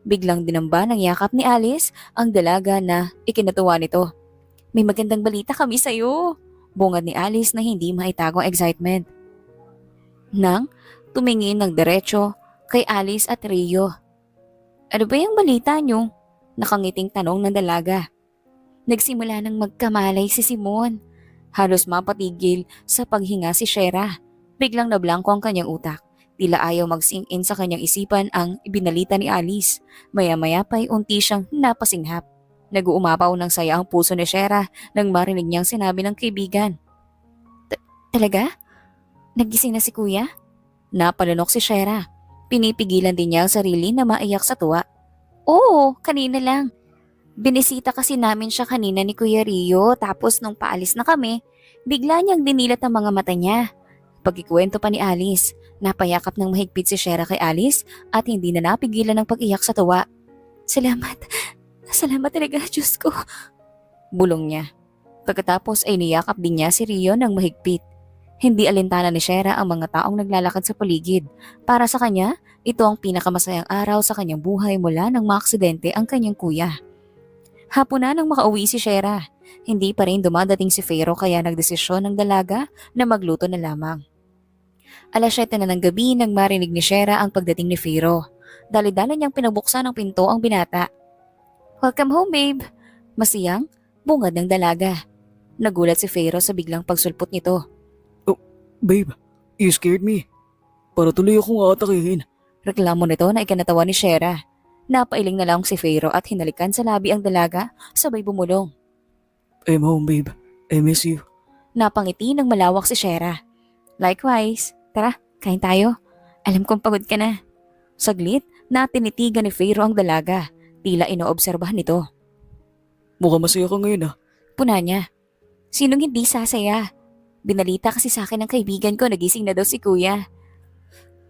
Biglang dinamba ng yakap ni Alice ang dalaga na ikinatuwa nito. May magandang balita kami sa'yo, bungad ni Alice na hindi maitago ang excitement. Nang tumingin ng diretsyo kay Alice at Rio. Ano ba yung balita niyo? Nakangiting tanong ng dalaga. Nagsimula nang magkamalay si Simon. Halos mapatigil sa paghinga si Shera. Biglang nablangko ang kanyang utak. Tila ayaw mag-sink in sa kanyang isipan ang ibinalita ni Alice. Maya-maya pa'y unti siyang napasinghap. Nag-uumapaw ng saya ang puso ni Shera nang marinig niyang sinabi ng kaibigan. Talaga? Nagising na si kuya? Napalunok si Shera. Pinipigilan din niya ang sarili na maiyak sa tuwa. Oo, kanina lang. Binisita kasi namin siya kanina ni Kuya Rio tapos nung paalis na kami, bigla niyang dinilat ang mga mata niya. Pagkikwento pa ni Alice, napayakap ng mahigpit si Shera kay Alice at hindi na napigilan ng pag-iyak sa tuwa. Salamat. Salamat talaga, Diyos ko. Bulong niya. Pagkatapos ay niyakap din niya si Rio ng mahigpit. Hindi alintana ni Shera ang mga taong naglalakad sa paligid. Para sa kanya, ito ang pinakamasayang araw sa kanyang buhay mula nang maaksidente ang kanyang kuya. Hapon na nang makauwi si Shera. Hindi pa rin dumadating si Fero kaya nagdesisyon ng dalaga na magluto na lamang. Alas 7 na ng gabi nang marinig ni Shera ang pagdating ni Fero. Dali-dali niyang pinabuksan ng pinto ang binata. Welcome home, babe. Masiyang, bungad ng dalaga. Nagulat si Fero sa biglang pagsulpot nito. Babe, you scared me. Para tuloy akong aatakihin. Reklamo nito na ikinatawa ni Shera. Napailing na lang si Fero at hinalikan sa labi ang dalaga sabay bumulong. I'm home, babe. I miss you. Napangiti ng malawak si Shera. Likewise, tara, kain tayo. Alam kong pagod ka na. Saglit, natinitigan ni Fero ang dalaga. Tila inoobserbahan nito. Mukhang masaya ka ngayon Puna niya. Sinong hindi sasaya? Binalita kasi sa akin ng kaibigan ko nagising na daw si kuya.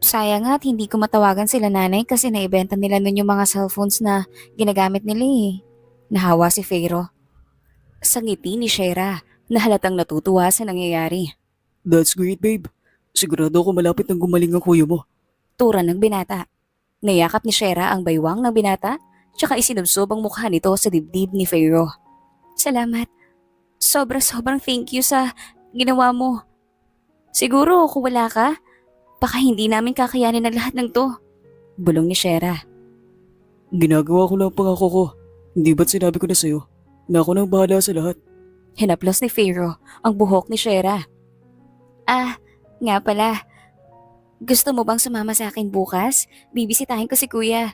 Sayang nga at hindi ko matawagan sila nanay kasi naibenta nila nun yung mga cellphones na ginagamit nila eh. Nahawa si Fero. Sa ngiti ni Shera na halatang natutuwa sa nangyayari. That's great, babe. Sigurado ako malapit nang gumaling ang kuya mo. Tura ng binata. Nayakap ni Shera ang baywang ng binata tsaka isinubsob ang mukha nito sa dibdib ni Fero. Salamat. Sobrang thank you sa ginawa mo. Siguro kung wala ka, baka hindi namin kakayanin ang lahat ng to. Bulong ni Shera. Ginagawa ko lang ang pangako ko. Hindi ba't sinabi ko na sa'yo na ako nang bahala sa lahat? Hinaplos ni Fero ang buhok ni Shera. Nga pala. Gusto mo bang sumama sa akin bukas? Bibisitahin ko si kuya.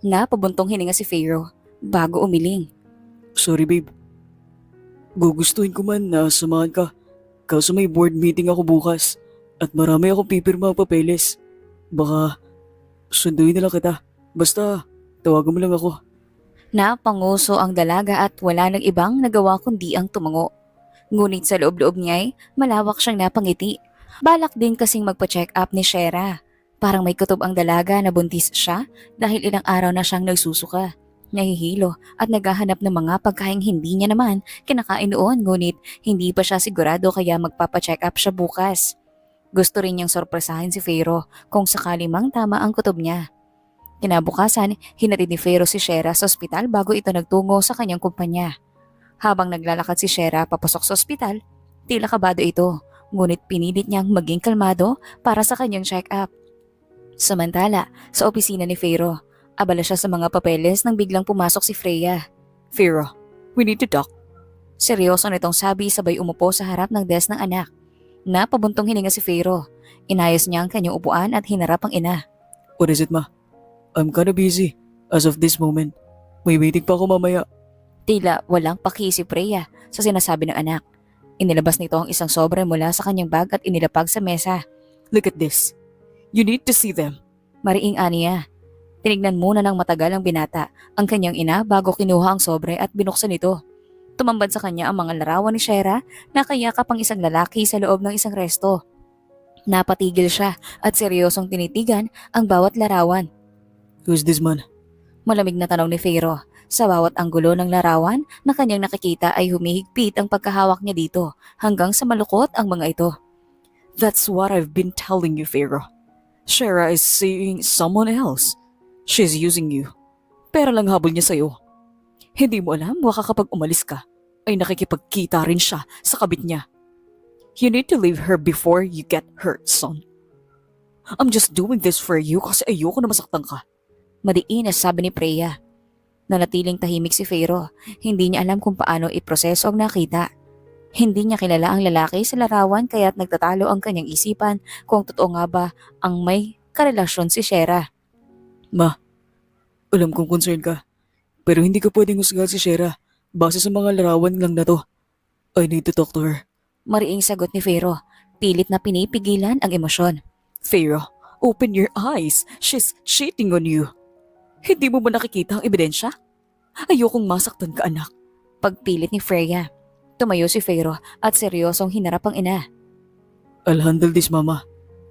Napabuntong hininga si Fero bago umiling. Sorry, babe. Gugustuhin ko man na samahan ka. Kaso may board meeting ako bukas at marami akong pipirma ang papeles. Baka sunduin na lang kita. Basta tawagan mo lang ako. Napanguso ang dalaga at wala nang ibang nagawa kundi ang tumango. Ngunit sa loob-loob niya'y malawak siyang napangiti. Balak din kasing magpa-check up ni Shera. Parang may kutob ang dalaga na buntis siya dahil ilang araw na siyang nagsusuka. Nahihilo at naghahanap ng mga pagkaing hindi niya naman kinakain noon ngunit hindi pa siya sigurado kaya magpapacheck up siya bukas. Gusto rin niyang sorpresahin si Fero kung sakali mang tama ang kutob niya. Kinabukasan, hinatid ni Fero si Shera sa ospital bago ito nagtungo sa kanyang kumpanya. Habang naglalakad si Shera papasok sa ospital, tila kabado ito ngunit pinilit niyang maging kalmado para sa kanyang check up. Samantala, sa opisina ni Fero, abala siya sa mga papeles nang biglang pumasok si Freya. Fero, we need to talk. Seryoso nitong sabi sabay umupo sa harap ng desk ng anak. Napabuntong hininga si Fero. Inayos niya ang kanyang upuan at hinarap ang ina. What is it, ma? I'm kinda busy as of this moment. May meeting pa ako mamaya. Tila walang paki si Freya sa sinasabi ng anak. Inilabas nito ang isang sobre mula sa kanyang bag at inilapag sa mesa. Look at this. You need to see them. Mariing aniya. Tinignan muna ng matagal ang binata ang kanyang ina bago kinuha ang sobre at binuksan ito. Tumambad sa kanya ang mga larawan ni Shera na kayakap ang isang lalaki sa loob ng isang resto. Napatigil siya at seryosong tinitigan ang bawat larawan. Who's this man? Malamig na tanong ni Fero. Sa bawat anggulo ng larawan na kanyang nakikita ay humihigpit ang pagkahawak niya dito hanggang sa malukot ang mga ito. That's what I've been telling you, Fero. Shera is seeing someone else. She's using you. Pera lang habol niya sa'yo. Hindi mo alam baka kapag umalis ka, ay nakikipagkita rin siya sa kabit niya. You need to leave her before you get hurt, son. I'm just doing this for you kasi ayoko na masaktan ka. Madiin na sabi ni Freya. Nanatiling tahimik si Fero. Hindi niya alam kung paano iproseso ang nakita. Hindi niya kilala ang lalaki sa larawan kaya't nagtatalo ang kanyang isipan kung totoo nga ba ang may karelasyon si Shera. Ma, alam kong concern ka. Pero hindi ka pwedeng husgahan si Shera base sa mga larawan lang na to. I need to talk to her. Mariing sagot ni Fero. Pilit na pinipigilan ang emosyon. Fero, open your eyes. She's cheating on you. Hindi mo ba nakikita ang ebidensya? Ayokong masaktan ka, anak. Pagpilit ni Freya. Tumayo si Fero at seryosong hinarap ang ina. I'll handle this, mama.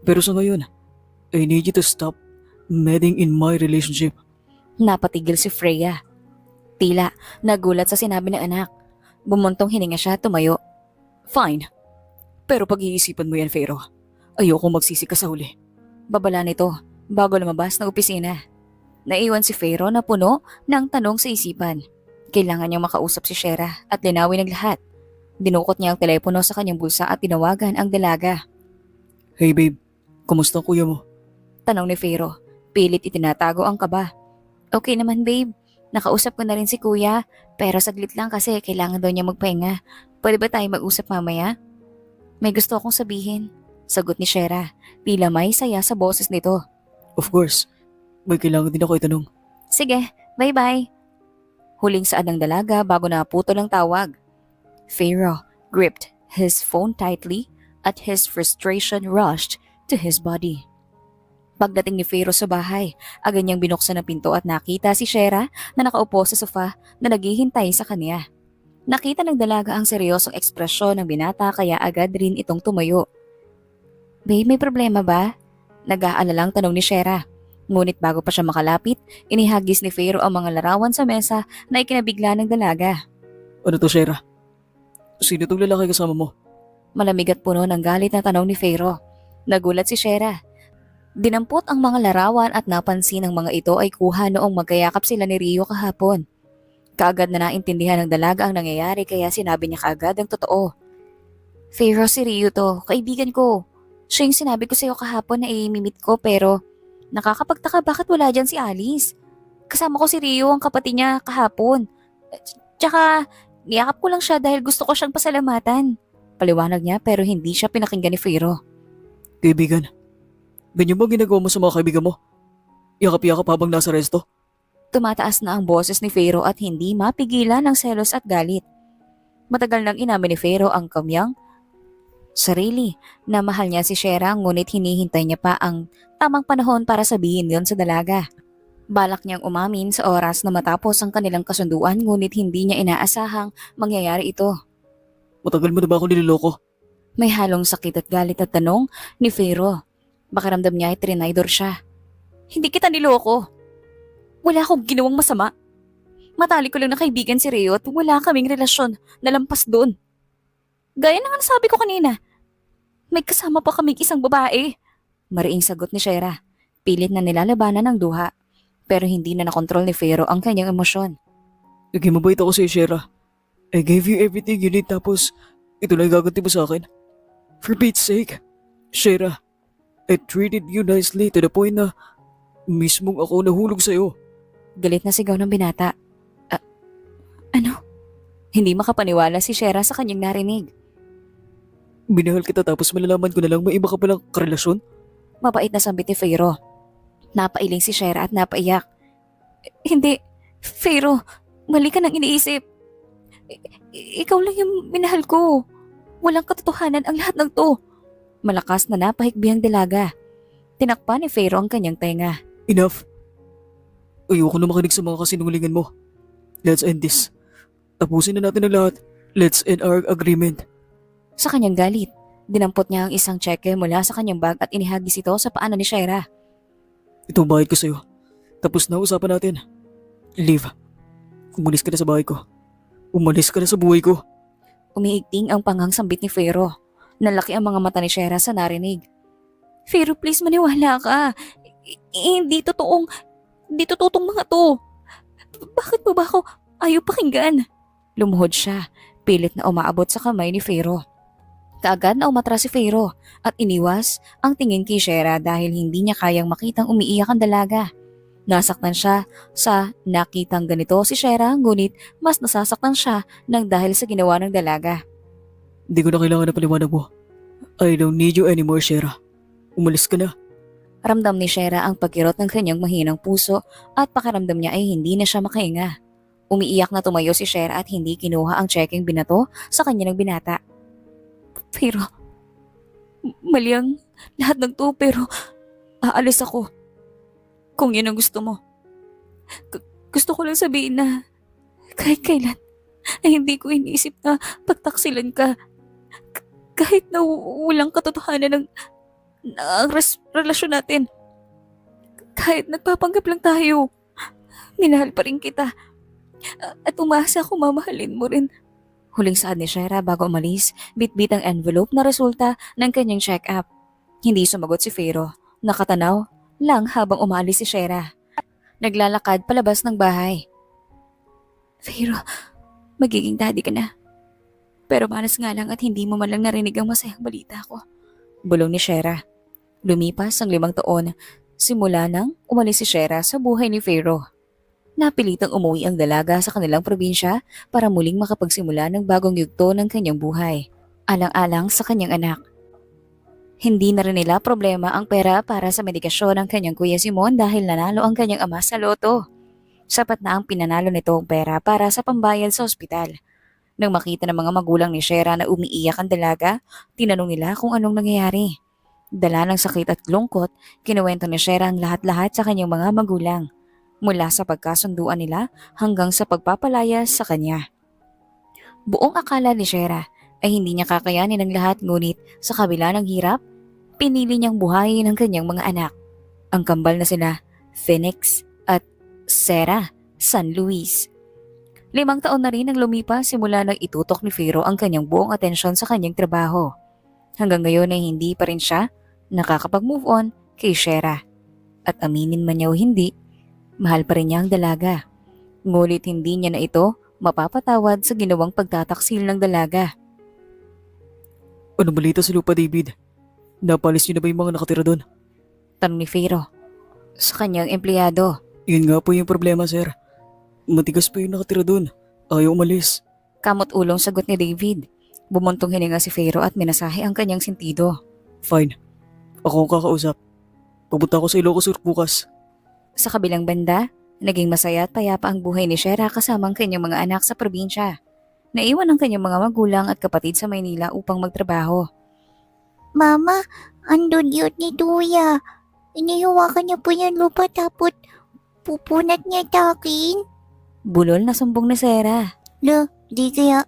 Pero sa ngayon, I need you to stop meddling in my relationship. Napatigil si Freya. Tila nagulat sa sinabi ng anak. Bumuntong hininga siya at tumayo. Fine. Pero pag-iisipan mo yan, Fero. Ayoko magsisi ka sa huli. Babala nito bago lumabas ng opisina. Naiwan si Fero na puno ng tanong sa isipan. Kailangan niyang makausap si Shera at linawin ang lahat. Dinukot niya ang telepono sa kanyang bulsa at tinawagan ang dalaga. Hey babe, kumusta ang kuya mo? Tanong ni Fero. Pilit itinatago ang kaba. Okay naman babe. Nakausap ko na rin si kuya, pero saglit lang kasi kailangan daw niya magpahinga. Pwede ba tayo mag-usap mamaya? May gusto akong sabihin. Sagot ni Shera. Tila may saya sa boses nito. Of course. May kailangan din ako itanong. Sige, bye-bye. Huling saad ng dalaga bago naputol ang tawag. Pharaoh gripped his phone tightly at his frustration rushed to his body. Pagdating ni Pharaoh sa bahay, agad niyang binuksan ang pinto at nakita si Shera na nakaupo sa sofa na naghihintay sa kanya. Nakita ng dalaga ang seryosong ekspresyon ng binata kaya agad rin itong tumayo. Babe, may problema ba? Nag-aalalang tanong ni Shera. Ngunit bago pa siya makalapit, inihagis ni Pharaoh ang mga larawan sa mesa na ikinabigla ng dalaga. Ano to, Shera? Sino tong lalaki kasama mo? Malamig at puno ng galit na tanong ni Pharaoh. Nagulat si Shera. Dinampot ang mga larawan at napansin ng mga ito ay kuha noong magkayakap sila ni Rio kahapon. Kaagad na naintindihan ng dalaga ang nangyayari kaya sinabi niya kaagad ang totoo. Pharaoh, si Rio to, kaibigan ko. Siya yung sinabi ko sa'yo kahapon na i-meet ko pero nakakapagtaka bakit wala dyan si Alice. Kasama ko si Rio, ang kapatid niya kahapon. Tsaka niyakap ko lang siya dahil gusto ko siyang pasalamatan. Paliwanag niya pero hindi siya pinakinggan ni Pharaoh. Kaibigan, ganyan ba ginagawa mo sa mga kaibigan mo? Yakap-yakap habang nasa resto? Tumataas na ang boses ni Pharaoh at hindi mapigilan ng selos at galit. Matagal nang inamin ni Pharaoh ang kamyang sarili na mahal niya si Shera ngunit hinihintay niya pa ang tamang panahon para sabihin yon sa dalaga. Balak niyang umamin sa oras na matapos ang kanilang kasunduan ngunit hindi niya inaasahang mangyayari ito. Matagal mo na ba ako niloloko? May halong sakit at galit at tanong ni Pharaoh. Baka ramdam niya ay trinaydor siya. Hindi kita niloko. Wala akong ginawang masama. Matalik ko lang na kaibigan si Rio at wala kaming relasyon na lampas doon. Gaya na nga nasabi ko kanina. May kasama pa kaming isang babae. Mariing sagot ni Shera. Pilit na nilalabanan ng duha. Pero hindi na nakontrol ni Pharaoh ang kanyang emosyon. Naging mabait ako sa'yo, Shera. I gave you everything you need tapos ito lang gaganti mo sa akin. For Pete's sake, Shera, I treated you nicely to the point na mismong ako nahulog sa'yo. Galit na sigaw ng binata. Ano? Hindi makapaniwala si Shera sa kanyang narinig. Minahal kita tapos malalaman ko na lang may iba ka palang karelasyon? Mabait na sambit ni Pharaoh. Napailing si Shera at napaiyak. Hindi, Pharaoh, mali ka nang iniisip. Ikaw lang yung minahal ko. Walang katotohanan ang lahat ng to. Malakas na napahikbi ang dalaga. Tinakpan ni Pharaoh ang kanyang tenga. Enough. Ayoko na makinig sa mga kasinungalingan mo. Let's end this. Tapusin na natin ang lahat. Let's end our agreement. Sa kanyang galit, dinampot niya ang isang cheque mula sa kanyang bag at inihagis ito sa paanan ni Shera. Ito ang bayad ko sa'yo. Tapos na usapan natin. Leave. Umalis ka na sa bahay ko. Umalis ka na sa buhay ko. Umiigting ang pangang sambit ni Pharaoh. Nalaki ang mga mata ni Shera sa narinig. Pharaoh, please maniwala ka. Hindi totoong mga to. Bakit mo ba ako ayaw pakinggan? Lumuhod siya, pilit na umaabot sa kamay ni Pharaoh. Kaagad na umatras si Pharaoh at iniwas ang tingin kay Shera dahil hindi niya kayang makitang umiiyak ang dalaga. Nasaktan siya sa nakitang ganito si Shera ngunit mas nasasaktan siya nang dahil sa ginawa ng dalaga. Hindi ko na kailangan na paliwanag mo. I don't need you anymore, Shera. Umalis ka na. Ramdam ni Shera ang pagkirot ng kanyang mahinang puso at pakiramdam niya ay hindi na siya makahinga. Umiiyak na tumayo si Shera at hindi kinuha ang checking binato sa kanya ng binata. Pero, mali ang lahat ng to pero aalis ako. Kung yun ang gusto mo. Gusto ko lang sabihin na kahit kailan ay hindi ko iniisip na pagtaksilan ka. Kahit na walang katotohanan ng relasyon natin. Kahit nagpapanggap lang tayo. Minahal pa rin kita. At umasa ako mamahalin mo rin. Huling saad ni Shera bago umalis, bitbit ang envelope na resulta ng kanyang check-up. Hindi sumagot si Fero. Nakatanaw lang habang umalis si Shera. Naglalakad palabas ng bahay. Fero, magiging daddy ka na. Pero malas nga lang at hindi mo man lang narinig ang masayang balita ko. Bulong ni Shera. Lumipas ang 5 taon simula nang umalis si Shera sa buhay ni Fero. Napilitang umuwi ang dalaga sa kanilang probinsya para muling makapagsimula ng bagong yugto ng kanyang buhay. Alang-alang sa kanyang anak. Hindi na rin nila problema ang pera para sa medikasyon ng kanyang Kuya Simon dahil nanalo ang kanyang ama sa loto. Sapat na ang pinanalo nitong pera para sa pambayad sa ospital. Nang makita ng mga magulang ni Shera na umiiyak ang dalaga, tinanong nila kung anong nangyayari. Dala ng sakit at lungkot, kinuwento ni Shera ang lahat-lahat sa kanyang mga magulang. Mula sa pagkasunduan nila hanggang sa pagpapalayas sa kanya. Buong akala ni Shera ay hindi niya kakayanin ang lahat ngunit sa kabila ng hirap, pinili niyang buhayin ang kanyang mga anak. Ang kambal na sila, Phoenix at Sarah San Luis. 5 taon na rin ang lumipas simula nang itutok ni Fero ang kanyang buong atensyon sa kanyang trabaho. Hanggang ngayon ay hindi pa rin siya nakakapag-move on kay Shera. At aminin man niya o hindi, mahal pa rin niya ang dalaga. Ngunit hindi niya na ito mapapatawad sa ginawang pagtataksil ng dalaga. Ano balita sa lupa, David? Napalis niyo na ba yung mga nakatira doon? Tanong ni Fero sa kanyang empleyado. Yun nga po yung problema, sir. Matigas pa yung nakatira doon. Ayaw umalis. Kamot-ulong sagot ni David. Bumuntong hininga si Fero at minasahe ang kanyang sentido. Fine. Ako ang kakausap. Papunta ako sa Ilocos Sur bukas. Sa kabilang banda, naging masaya at payapa ang buhay ni Shera kasama ang kanyang mga anak sa probinsya. Naiwan ang kanyang mga magulang at kapatid sa Maynila upang magtrabaho. Mama, andun yun ni Tuya. Inihawakan niya po yung lupa tapos pupunat niya sa akin. Bulol na sumbong ni Shera. Di kaya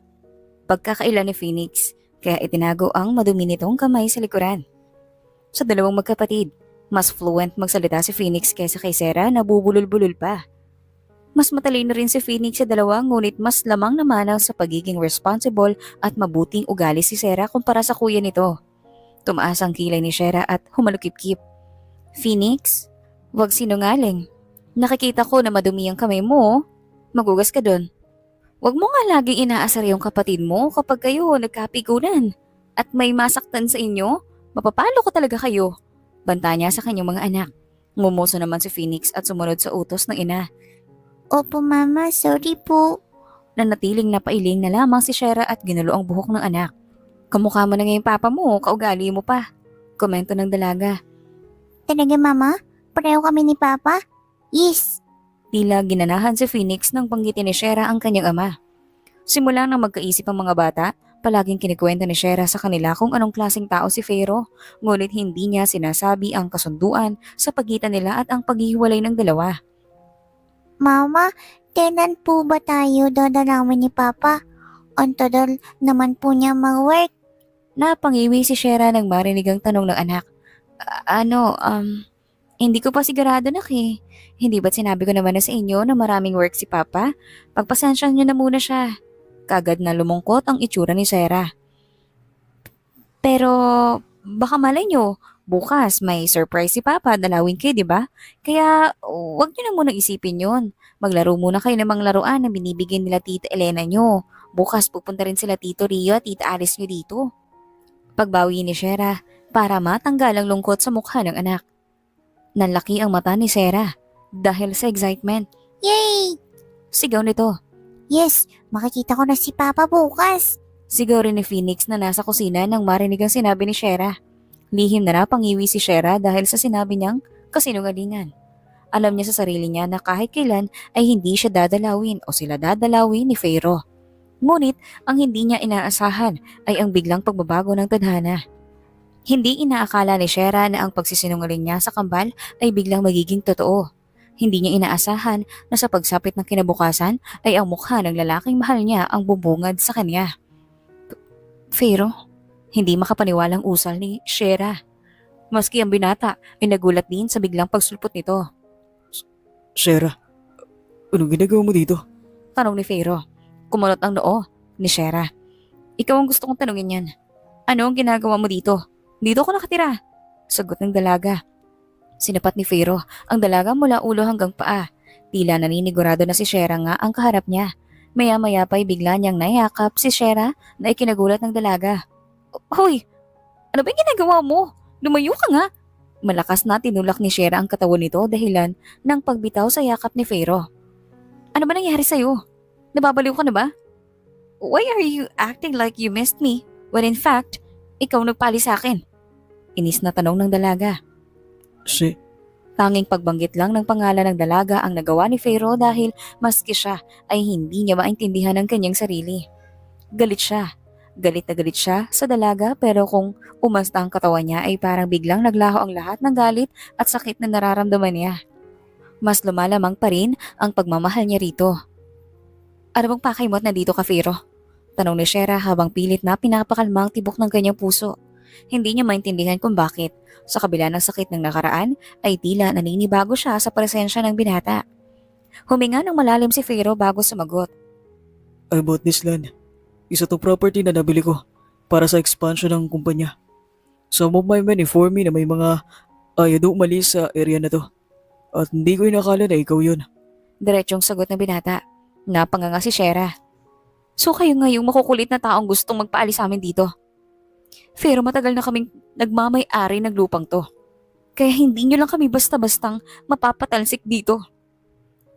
Pagkakaila ni Phoenix, kaya itinago ang madumi nitong kamay sa likuran. Sa dalawang magkapatid, mas fluent magsalita si Phoenix kaysa kay Shera na bubulol-bulol pa. Mas matalino rin si Phoenix sa dalawa ngunit mas lamang naman ang sa pagiging responsible at mabuting ugali si Shera kumpara sa kuya nito. Tumaas ang kilay ni Shera at humalukip-kip. Phoenix, wag sinungaling. Nakikita ko na madumi ang kamay mo. Magugas ka doon. Wag mo nga laging inaasar yung kapatid mo kapag kayo nagkapigunan. At may masaktan sa inyo, mapapalo ko talaga kayo. Banta niya sa kanyang mga anak. Ngumuso naman si Phoenix at sumunod sa utos ng ina. Opo mama, sorry po. Nanatiling napailing na lamang si Shera at ginulo ang buhok ng anak. Kamukha mo na ngayong papa mo, kaugali mo pa. Komento ng dalaga. Talaga mama? Pareho kami ni Papa? Yes. Tila ginanahan si Phoenix nang banggitin ni Shera ang kanyang ama. Simula nang magkaisip ang mga bata, palaging kinikwento ni Shera sa kanila kung anong klaseng tao si Fero, ngunit hindi niya sinasabi ang kasunduan sa pagitan nila at ang paghihiwalay ng dalawa. Mama, kailan po ba tayo dadalawin ni Papa? Ang tagal naman po niya mag-work. Napangiwi si Shera nang marinig ang tanong ng anak. Hindi ko pa sigurado eh. Hindi ba't sinabi ko naman na sa inyo na maraming work si Papa? Pagpasensyahan niyo na muna siya. Kagad na lumungkot ang itsura ni Shera. Pero baka malay niyo, bukas may surprise si Papa, dalawin kayo, di ba? Kaya wag niyo na muna isipin yon. Maglaro muna kayo ng mga laruan na binibigyan nila Tita Elena niyo. Bukas pupunta rin sila Tito Rio at Tita Alice niyo dito. Pagbawi ni Shera para matanggal ang lungkot sa mukha ng anak. Nanlaki ang mata ni Shera dahil sa excitement. Yay! Sigaw nito. Yes, makikita ko na si Papa bukas. Sigaw rin ni Phoenix na nasa kusina nang marinig ang sinabi ni Shera. Lihim na napangiwi si Shera dahil sa sinabi niyang kasinungalingan. Alam niya sa sarili niya na kahit kailan ay hindi siya dadalawin o sila dadalawin ni Fero. Ngunit ang hindi niya inaasahan ay ang biglang pagbabago ng tadhana. Hindi inaakala ni Shera na ang pagsisinungaling niya sa kambal ay biglang magiging totoo. Hindi niya inaasahan na sa pagsapit ng kinabukasan ay ang mukha ng lalaking mahal niya ang bubungad sa kanya. Fero, hindi makapaniwalang usal ni Shera. Maski ang binata ay nagulat din sa biglang pagsulpot nito. Shera, Anong ginagawa mo dito? Tanong ni Fero. Kumunot ang noo ni Shera. Ikaw ang gusto kong tanungin yan. Ano ang ginagawa mo dito? Dito ako nakatira. Sagot ng dalaga. Sinapat ni Fero ang dalaga mula ulo hanggang paa. Tila naninigurado na si Shera nga ang kaharap niya. Maya-maya pa'y bigla niyang nayakap si Shera na ikinagulat ng dalaga. Hoy! Ano ba yung ginagawa mo? Lumayo ka nga! Malakas na tinulak ni Shera ang katawan nito dahilan ng pagbitaw sa yakap ni Fero. Ano ba nangyari sa'yo? Nababaliw ka na ba? Why are you acting like you missed me when in fact, ikaw nagpali sa akin? Inis na tanong ng dalaga. Tanging pagbanggit lang ng pangalan ng dalaga ang nagawa ni Fero dahil maski siya ay hindi niya maintindihan ang kanyang sarili. Galit siya. Galit na galit siya sa dalaga pero kung umasta ang katawan niya ay parang biglang naglaho ang lahat ng galit at sakit na nararamdaman niya. Mas lumalamang pa rin ang pagmamahal niya rito. Ano bang pakay mo at nandito ka, Fero? Tanong ni Shera habang pilit na pinapakalma ang tibok ng kanyang puso. Hindi niya maintindihan kung bakit. Sa kabila ng sakit ng nakaraan ay tila naninibago siya sa presensya ng binata. Huminga ng malalim si Fero bago sumagot. I bought this land. Isa tong property na nabili ko para sa expansion ng kumpanya. Some of my men informed me na may mga ayaw daw umalis sa area na to. At hindi ko inakala na ikaw yun. Diretsyong sagot ng binata. Napanganga si Shera. So kayo nga yung makukulit na taong gustong magpaalis sa amin dito. Pero matagal na kaming nagmamay-ari ng lupang to. Kaya hindi nyo lang kami basta-bastang mapapatalsik dito.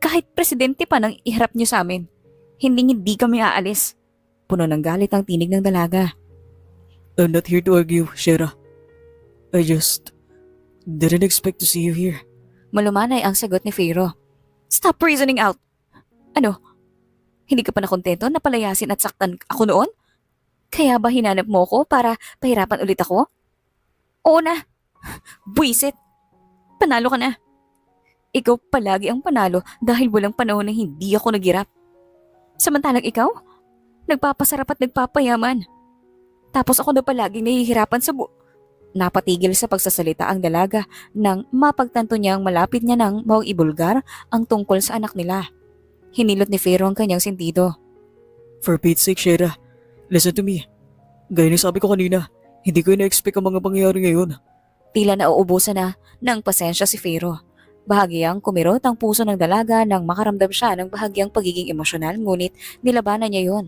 Kahit presidente pa nang iharap nyo sa amin, hindi kami aalis. Puno ng galit ang tinig ng dalaga. I'm not here to argue, Shera. I just didn't expect to see you here. Malumanay ang sagot ni Fero. Stop reasoning out! Ano? Hindi ka pa nakontento na palayasin at saktan ako noon? Kaya ba hinanap mo ko para pahirapan ulit ako? Oo na! Buisit! Panalo ka na! Ikaw palagi ang panalo dahil walang panahon na hindi ako naghirap. Samantalang ikaw, nagpapasarap at nagpapayaman. Tapos ako na palaging nahihirapan sa Napatigil sa pagsasalita ang dalaga nang mapagtanto niyang malapit niya nang ibulgar ang tungkol sa anak nila. Hinilot ni Fero ang kanyang sentido. For Pete's sake, Shera, listen to me. Gaya ng sabi ko kanina, hindi ko ina-expect ang mga pangyayari ngayon. Tila nauubusan na ng pasensya si Fero. Bahagyang kumirot ang puso ng dalaga nang makaramdam siya ng bahagyang pagiging emosyonal ngunit nilabanan niya yon.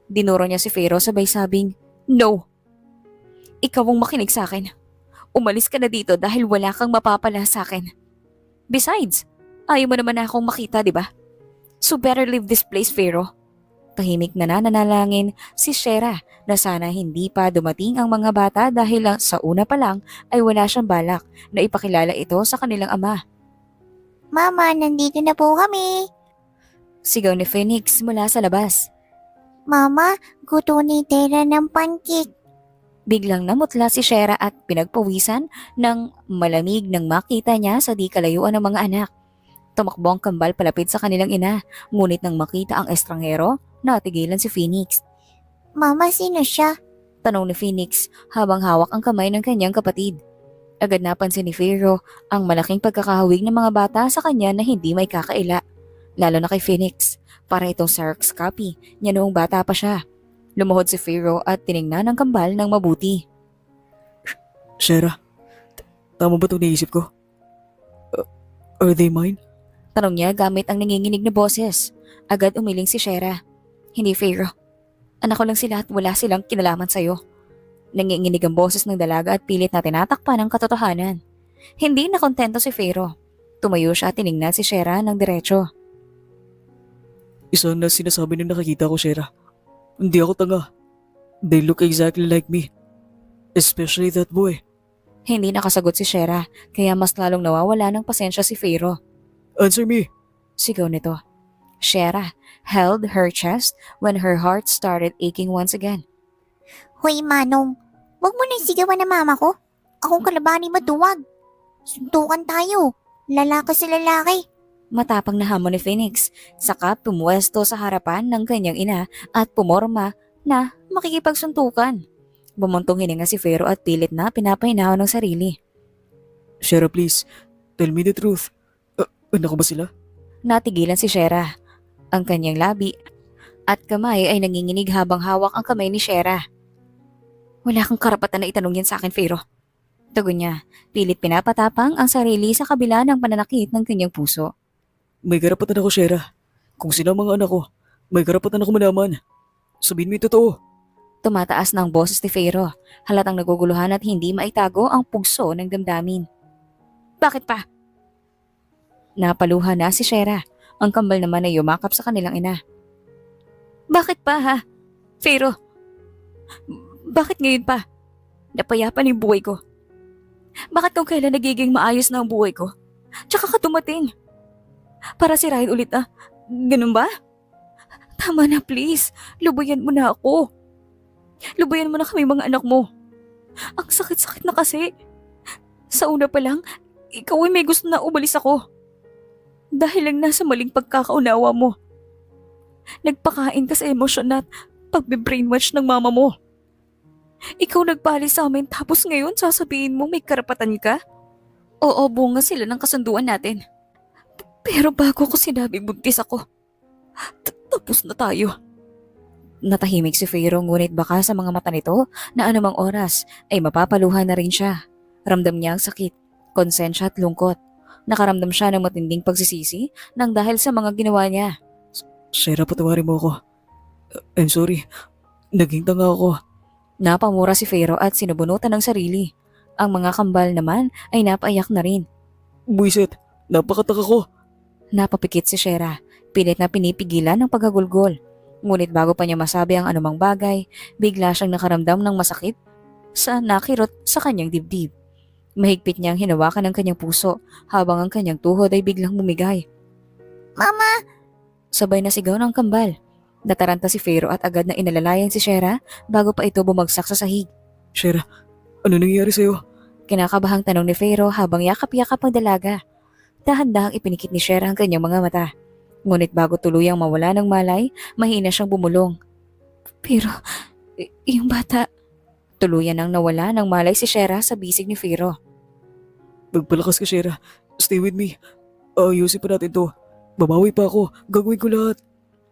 Dinuro niya si Fero sabay sabing, No! Ikaw ang makinig sa akin. Umalis ka na dito dahil wala kang mapapala sa akin. Besides, ayaw mo naman na akong makita, di ba? So better leave this place, Fero. Tahimik na nananalangin si Shera na sana hindi pa dumating ang mga bata dahil sa una pa lang ay wala siyang balak na ipakilala ito sa kanilang ama. Mama, nandito na po kami. Sigaw ni Phoenix mula sa labas. Mama, gusto ni Tera ng pancake. Biglang namutla si Shera at pinagpawisan ng malamig nang makita niya sa di kalayuan ng mga anak. Tumakbo ang kambal palapit sa kanilang ina, ngunit nang makita ang estranghero, natigilan si Phoenix. Mama, sino siya? Tanong ni Phoenix habang hawak ang kamay ng kanyang kapatid. Agad napansin ni Fero ang malaking pagkakahawig ng mga bata sa kanya na hindi may kakaila. Lalo na kay Phoenix, para itong Xerox copy niya noong bata pa siya. Lumuhod si Fero at tiningnan ang kambal ng mabuti. Shera, tama ba itong naisip ko? Are they mine? Tanong niya gamit ang nanginginig na boses. Agad umiling si Shera. Hindi, Fero. Anak ko lang sila at wala silang kinalaman sa'yo. Nanginginig ang boses ng dalaga at pilit na tinatakpan ang katotohanan. Hindi nakontento si Fero. Tumayo siya at tiningnan si Shera ng diretso. Isang na sinasabi na nakikita ko, Shera. Hindi ako tanga. They look exactly like me. Especially that boy. Hindi nakasagot si Shera kaya mas lalong nawawala ng pasensya si Fero. Answer me. Sigaw nito. Shera held her chest when her heart started aching once again. Hoy, Manong. Huwag mo nang sigawan ng mama ko. Akong kalabani matuwag. Suntukan tayo. Lalaki sa lalaki. Matapang na hamon ni Phoenix, saka pumuwesto sa harapan ng kanyang ina at pumorma na makikipagsuntukan. Bumuntong hininga si Fero at pilit na pinapahinaw ng sarili. Shera, please. Tell me the truth. Anak ko ba sila? Natigilan si Shera. Ang kanyang labi at kamay ay nanginginig habang hawak ang kamay ni Shera. Wala kang karapatan na itanong yan sa akin, Fero. Tugon niya, pilit pinapatapang ang sarili sa kabila ng pananakit ng kanyang puso. May karapatan ako, Shera. Kung sino ang mga anak ko, may karapatan ako malaman. Sabihin mo yung totoo. Tumataas ng boses ni Fero, halatang naguguluhan at hindi maitago ang pugso ng damdamin. Bakit pa? Napaluha na si Shera. Ang kambal naman ay yumakap sa kanilang ina. Bakit pa ha? Fero, bakit ngayon pa? Napayapa na yung buhay ko. Bakit kung kailan nagiging maayos na ang buhay ko? Tsaka ka dumating. Para sirahin ulit na. Ganun ba? Tama na please. Lubayan mo na ako. Lubayan mo na kami mga anak mo. Ang sakit-sakit na kasi. Sa una pa lang, ikaw ay may gusto na umalis ako. Dahil lang nasa maling pagkakaunawa mo. Nagpakain ka sa emosyon at pagbe-brainwash ng mama mo. Ikaw nagpali sa amin tapos ngayon sasabihin mo may karapatan ka? Oo, bunga sila ng kasunduan natin. Pero bago ko sinabing buntis ako, tapos na tayo. Natahimik si Fero ngunit baka sa mga mata nito na anumang oras ay mapapaluhan na rin siya. Ramdam niya ang sakit, konsensya at lungkot. Nakaramdam siya ng matinding pagsisisi nang dahil sa mga ginawa niya. Shera, patawarin mo ako. I'm sorry. Naging tanga ako. Napamura si Fero at sinubunutan ng sarili. Ang mga kambal naman ay napaiyak na rin. Buisit, napakataka ko. Napapikit si Shera, pilit na pinipigilan ng paghagulgol. Ngunit bago pa niya masabi ang anumang bagay, bigla siyang nakaramdam ng masakit sa nakirot sa kanyang dibdib. Mahigpit niyang hinawakan ang kanyang puso habang ang kanyang tuhod ay biglang bumigay. Mama! Sabay na sigaw ng kambal. Nataranta si Fero at agad na inalalayan si Shera bago pa ito bumagsak sa sahig. Shera, ano nangyayari sa'yo? Kinakabahang tanong ni Fero habang yakap-yakap ang dalaga. Dahan-dahang ipinikit ni Shera ang kanyang mga mata. Ngunit bago tuluyang mawala ng malay, mahina siyang bumulong. Pero, yung bata... Tuluyan nang nawala ng malay si Shera sa bisig ni Fero. Magpalakas ka, Shera. Stay with me. Ayusin pa natin to. Babawi pa ako. Gagawin ko lahat.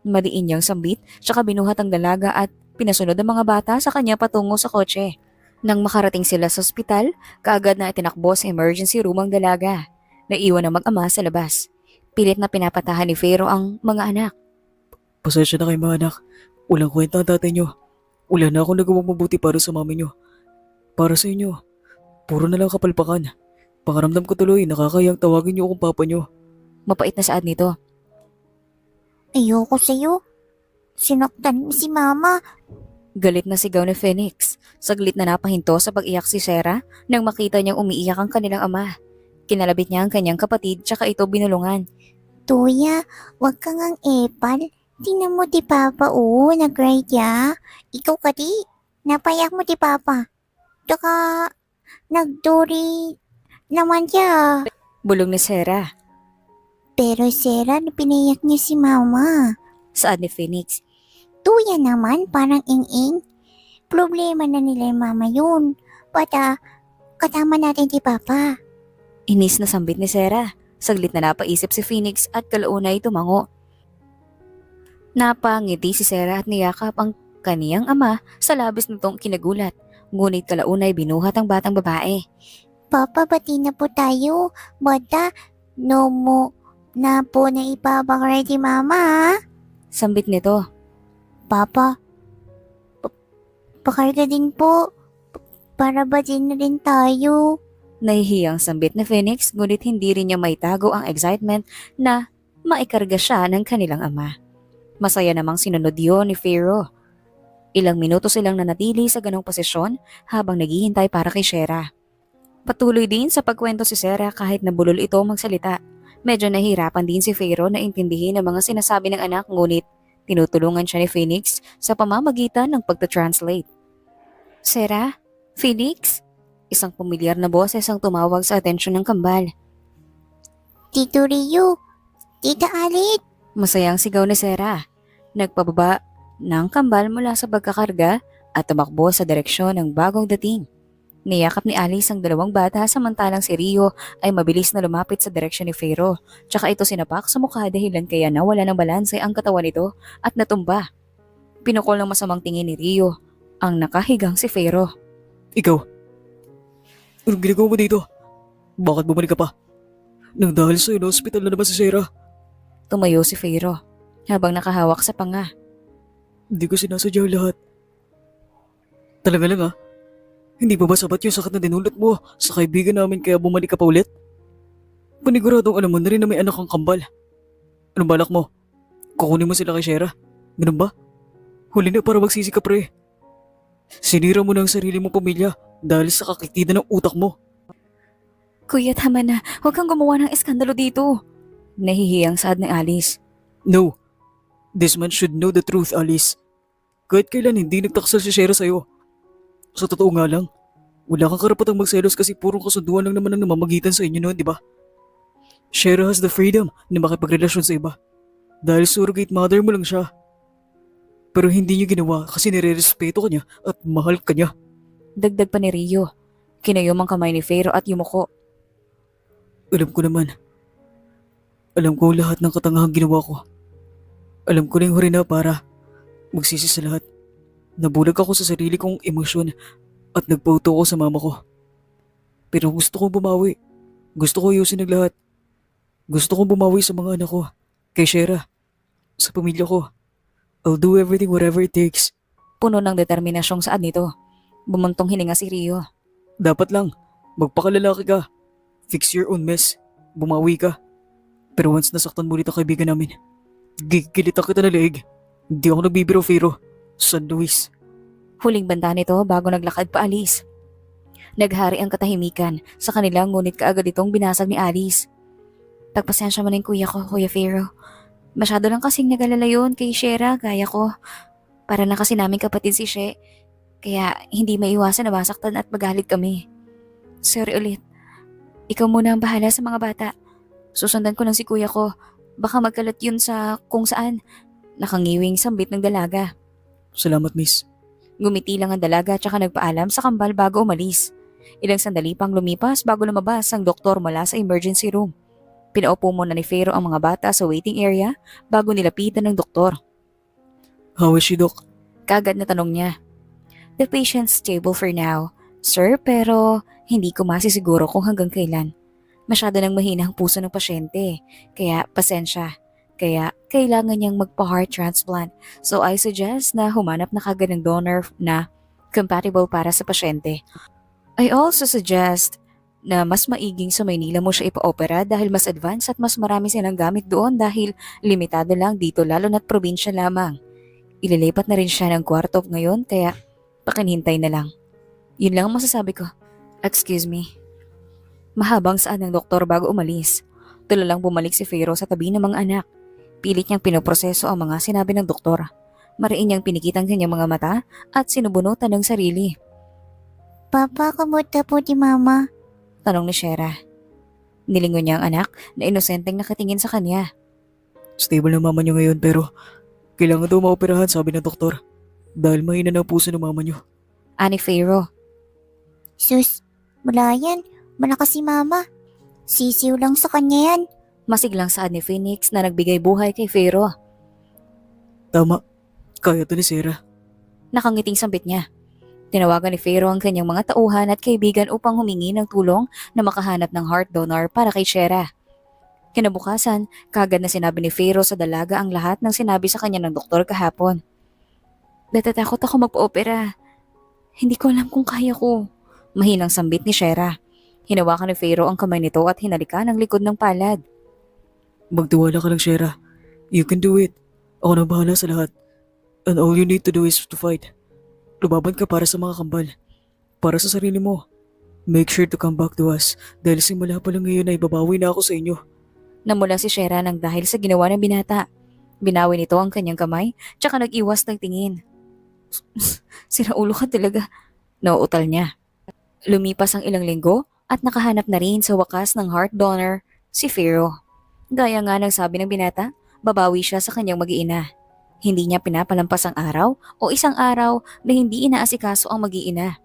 Madiin niyang sambit, tsaka binuhat ang dalaga at pinasunod ang mga bata sa kanya patungo sa kotse. Nang makarating sila sa ospital, kaagad na itinakbo sa emergency room ang dalaga. Naiwan ang mag-ama sa labas. Pilit na pinapatahan ni Fero ang mga anak. Pasensya na kayo mga anak. Walang kwenta ang tatay nyo. Wala na akong nagawang mabuti para sa mami nyo. Para sa inyo. Puro na lang kapalpakan. Pangaramdam ko tuloy, nakakayang tawagin nyo akong papa nyo. Mapait na saad nito. Ayoko sa'yo. Sinaktan mo si Mama. Galit na sigaw ni Phoenix. Saglit na napahinto sa pag-iyak si Shera nang makita niyang umiiyak ang kanilang ama. Kinalabit niya ang kanyang kapatid tsaka ito binulungan. Tuya, wag kang ang epal. Tingnan mo di Papa, nag-cry siya. Ikaw ka di. Napayak mo di Papa. Tsaka, nagduri naman siya. Bulong ni Shera. Pero Sarah, pinayak niya si Mama. Saad ni Phoenix. Tuya naman, parang ing-ing. Problema na nila yung Mama yun. Bata, katama natin si Papa. Inis na sambit ni Shera. Saglit na napaisip si Phoenix at kalaunay tumango. Napangiti si Shera at niyakap ang kaniyang ama sa labis nitong kinagulat. Ngunit kalaunay binuhat ang batang babae. Papa, bati na po tayo. Bata, no mo na po na ipabakray si Mama. Sambit nito. Papa, pakarga din po. Para batin na rin tayo. Nahihiyang sambit ni Phoenix ngunit hindi rin niya maitago ang excitement na maikarga siya ng kanilang ama. Masaya namang sinunod yun ni Fero. Ilang minuto silang nanatili sa ganong posisyon habang naghihintay para kay Shera. Patuloy din sa pagkwento si Shera kahit nabulol ito magsalita. Medyo nahirapan din si Fero na intindihin ang mga sinasabi ng anak ngunit tinutulungan siya ni Phoenix sa pamamagitan ng pagta-translate. Shera? Phoenix? Isang pamilyar na boses ang tumawag sa atensyon ng kambal. Tito Rio, Tita Alit. Masayang sigaw ni Shera. Nagpababa ng kambal mula sa pagkakarga at tumakbo sa direksyon ng bagong dating. Niyakap ni Alice ang dalawang bata samantalang si Rio ay mabilis na lumapit sa direksyon ni Fero. Tsaka ito sinapak sa mukha dahilan kaya nawala ng balanse ang katawan nito at natumba. Pinukol ng masamang tingin ni Rio ang nakahigang si Fero. Ikaw, anong ginagawa mo dito? Bakit bumalik ka pa? Nang dahil sa'yo na hospital na naman si Sarah. Tumayo si Fero habang nakahawak sa panga. Hindi ko sinasadya ang lahat. Talaga lang ah. Hindi ba sapat yung sakit na dinulot mo sa kaibigan namin kaya bumalik ka pa ulit? Paniguradong alam mo na rin na may anak kang kambal. Anong balak mo? Kukunin mo sila kay Shera? Ganun ba? Huli na para magsisi ka pre. Sinira mo na ang sarili mong pamilya dahil sa kakitida ng utak mo. Kuya, tama na. Huwag kang gumawa ng eskandalo dito. Nahihiyang saad ni Alice. No. This man should know the truth, Alice. Kahit kailan hindi nagtaksal si Shera sa'yo. Sa totoo nga lang, wala kang karapatang magselos kasi purong kasunduan lang naman ang namamagitan sa inyo noon, di ba? Shera has the freedom na makipagrelasyon sa iba. Dahil surrogate mother mo lang siya. Pero hindi niya ginawa kasi nire-respeto ka niya at mahal ka niya. Dagdag pa ni Rio. Kinayom ang kamay ni Fero at yumuko. Alam ko naman. Alam ko lahat ng katangahang ginawa ko. Alam ko na yung huri na para magsisi sa lahat. Nabulag ako sa sarili kong emosyon at nagpauto ko sa mama ko. Pero gusto kong bumawi. Gusto ko ayusin ang lahat. Gusto kong bumawi sa mga anak ko. Kay Shera. Sa pamilya ko. I'll do everything whatever it takes. Puno ng determinasyong saad nito. Bumuntong hininga si Rio. Dapat lang. Magpakalalaki ka. Fix your own mess. Bumawi ka. Pero once nasaktan mo ulit ang kaibigan namin, gigilitan kita na leeg. Hindi ako nagbibiro, Fero. San Luis. Huling banta nito bago naglakad pa Alice. Naghari ang katahimikan sa kanila ngunit kaagad itong binasag ni Alice. Pagpasensya mo na yung kuya ko, Kuya Fero. Masyado lang kasing nagalala yun kay Shera, gaya ko. Para na kasi namin kapatid si She. Kaya hindi maiwasan na masaktan at magalit kami. Sorry ulit. Ikaw muna ang bahala sa mga bata. Susundan ko lang si kuya ko. Baka magkalat yun sa kung saan. Nakangiwing sambit ng dalaga. Salamat, miss. Ngumiti lang ang dalaga tsaka nagpaalam sa kambal bago umalis. Ilang sandali pang lumipas bago lumabas ang doktor mula sa emergency room. Pinaupo muna ni Fero ang mga bata sa waiting area bago nilapitan ng doktor. How is she, Doc? Kagad na tanong niya. The patient's stable for now, sir, pero hindi ko masisiguro kung hanggang kailan. Masyado nang mahina ang puso ng pasyente, kaya pasensya. Kaya kailangan niyang magpa-heart transplant. So I suggest na humanap na kagad ng donor na compatible para sa pasyente. I also suggest na mas maiging sa Maynila mo siya ipa-opera dahil mas advanced at mas marami silang gamit doon dahil limitado lang dito lalo na't probinsya lamang. Ililipat na rin siya ng kwarto ngayon kaya pakinhintay na lang. Yun lang ang masasabi ko. Excuse me. Mahabang saan ng doktor bago umalis. Tulalang bumalik si Fero sa tabi ng mga anak. Pilit niyang pinoproseso ang mga sinabi ng doktor. Mariin niyang pinikitang kanyang mga mata at sinubunutan ng sarili. Papa, kamusta po di mama? Tanong ni Shera. Nilingon niya ang anak na inosenteng nakatingin sa kanya. Stable na mama niyo ngayon pero kailangan daw maoperahan, sabi ng doktor. Dahil mahina na ang puso ng mama niyo. Ani Fero. Sus, wala yan. Malakas si mama. Sisiw lang sa kanya yan. Masiglang saad ni Phoenix na nagbigay buhay kay Fero. Tama. Kaya to ni Sarah. Nakangiting sambit niya. Tinawagan ni Fero ang kanyang mga tauhan at kaibigan upang humingi ng tulong na makahanap ng heart donor para kay Shera. Kinabukasan, kagad na sinabi ni Fero sa dalaga ang lahat ng sinabi sa kanya ng doktor kahapon. Natatakot ako magpa-opera. Hindi ko alam kung kaya ko. Mahinang sambit ni Shera. Hinawakan ni Fero ang kamay nito at hinalikan ang likod ng palad. Magtiwala ka lang, Shera. You can do it. Ako na bahala sa lahat. And all you need to do is to fight. Lumaban ka para sa mga kambal. Para sa sarili mo. Make sure to come back to us dahil simula pa lang ngayon ay babawi na ako sa inyo. Namula si Shera nang dahil sa ginawa ng binata. Binawi nito ang kanyang kamay tsaka nag-iwas ng tingin. Sira ulo ka talaga. Nauutal niya. Lumipas ang ilang linggo at nakahanap na rin sa wakas ng heart donor si Fero. Gaya nga ng sabi ng binata, babawi siya sa kanyang mag-iina. Hindi niya pinapalampas ang araw o isang araw na hindi inaasikaso ang mag-iina.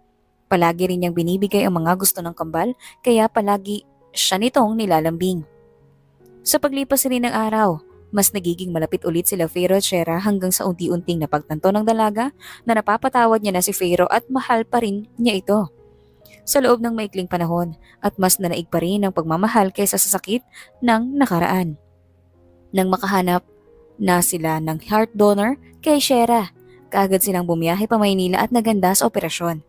Palagi rin niyang binibigay ang mga gusto ng kambal kaya palagi siya nitong nilalambing. Sa paglipas rin ng araw, mas nagiging malapit ulit sila Fero at Shera hanggang sa unti-unting napagtanto ng dalaga na napapatawad niya na si Fero at mahal pa rin niya ito. Sa loob ng maikling panahon at mas nanaig pa rin ang pagmamahal kaysa sa sakit ng nakaraan. Nang makahanap na sila ng heart donor kay Shera, kaagad silang bumiyahe pa Maynila at naganda sa operasyon.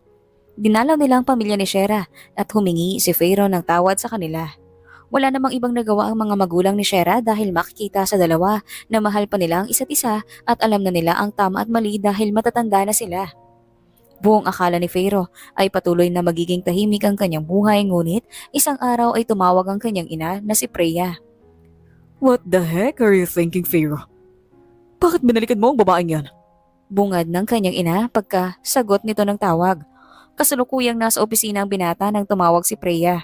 Dinalaw nila ang pamilya ni Shera at humingi si Fero ng tawad sa kanila. Wala namang ibang nagawa ang mga magulang ni Shera dahil makikita sa dalawa na mahal pa nila ang isa't isa at alam na nila ang tama at mali dahil matatanda na sila. Buong akala ni Fero ay patuloy na magiging tahimik ang kanyang buhay ngunit isang araw ay tumawag ang kanyang ina na si Freya. What the heck are you thinking, Fero? Bakit binalikan mo ang babaeng yan? Bungad ng kanyang ina pagkasagot nito ng tawag. Kasalukuyang nasa opisina ang binata nang tumawag si Freya.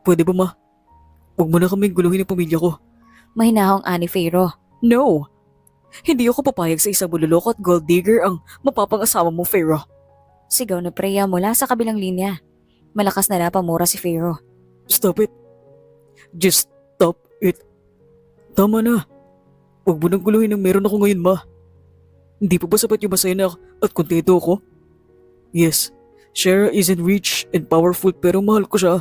Pwede ba ma? Huwag mo na kaming guluhin ang pamilya ko. Mahinahong ani Fero. No! Hindi ako papayag sa isang bululoko at gold digger ang mapapang-asawa mo, Fero. Sigaw na Freya mula sa kabilang linya. Malakas na napamura si Fero. Stop it. Just stop it. Tama na. Huwag mo nang guluhin ang meron ako ngayon, ma. Hindi pa ba sapat yung masaya na at kontento ako? Yes, Shera isn't rich and powerful pero mahal ko siya.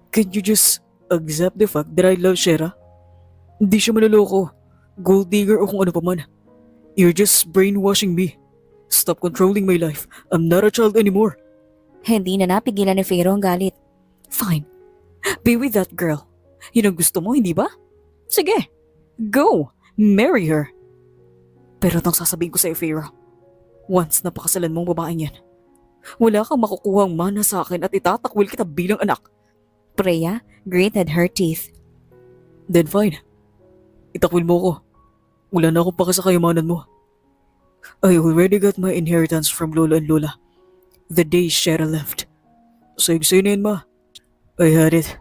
Can you just accept the fact that I love Shera? Hindi siya maloloko, gold digger o kung ano pa man. You're just brainwashing me. Stop controlling my life. I'm not a child anymore. Hindi na napigilan ni Fero ang galit. Fine. Be with that girl. Yun ang gusto mo, hindi ba? Sige. Go. Marry her. Pero itong sasabihin ko sa'yo, Fero. Once napakasalan mong babaeng yan, wala kang makukuhang mana sa akin at itatakwil kita bilang anak. Freya gritted her teeth. Then fine. Itakwil mo ko. Wala na akong paka sa kayamanan mo. I already got my inheritance from Lola and Lola. The day Shera left. Sa'yo na yan, ma. I had it.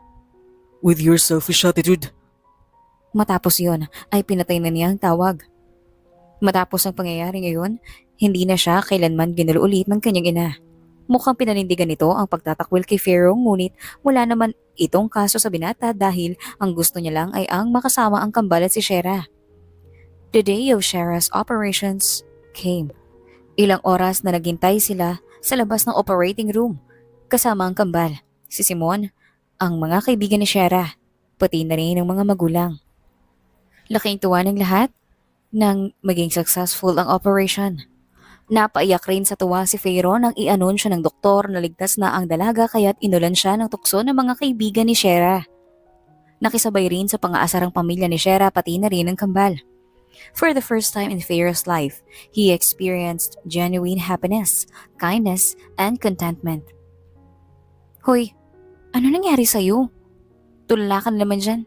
With your selfish attitude. Matapos yon ay pinatay na niya ang tawag. Matapos ang pangyayari ngayon, hindi na siya kailanman ginulo ulit ng kanyang ina. Mukhang pinanindigan nito ang pagtatakwil kay Fero ngunit wala naman itong kaso sa binata dahil ang gusto niya lang ay ang makasama ang kambal at si Shera. The day of Shera's operations came. Ilang oras na naghintay sila sa labas ng operating room kasama ang kambal, si Simon, ang mga kaibigan ni Shera, pati na rin ang mga magulang. Laking tuwa ng lahat nang maging successful ang operation. Napaiyak rin sa tuwa si Fero nang i-anunsyo ng doktor na ligtas na ang dalaga kaya't inulan siya ng tukso ng mga kaibigan ni Shera. Nakisabay rin sa pang-aasarang pamilya ni Shera pati na rin ang kambal. For the first time in Fero's life, he experienced genuine happiness, kindness, and contentment. Hoy, ano nangyari sa'yo? Tulala ka naman dyan.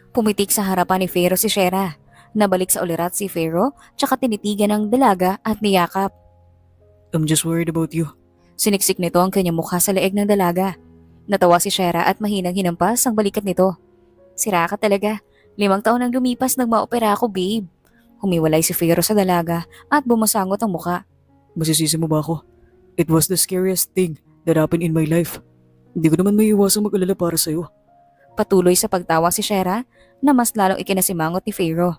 Pumitik sa harapan ni Fero si Shera. Nabalik sa ulirat si Fero tsaka tinitigan ng dalaga at niyakap. I'm just worried about you. Siniksik nito ang kanyang mukha sa leeg ng dalaga. Natawa si Shera at mahinang hinampas ang balikat nito. Sira ka talaga. 5 taon nang lumipas nang maopera ako, babe. Humiwalay si Fero sa dalaga at bumasangot ang muka. Masisisi mo ba ako? It was the scariest thing that happened in my life. Hindi ko naman may iwasang mag-alala para sa'yo. Patuloy sa pagtawa si Shera na mas lalong ikinasimangot ni Fero.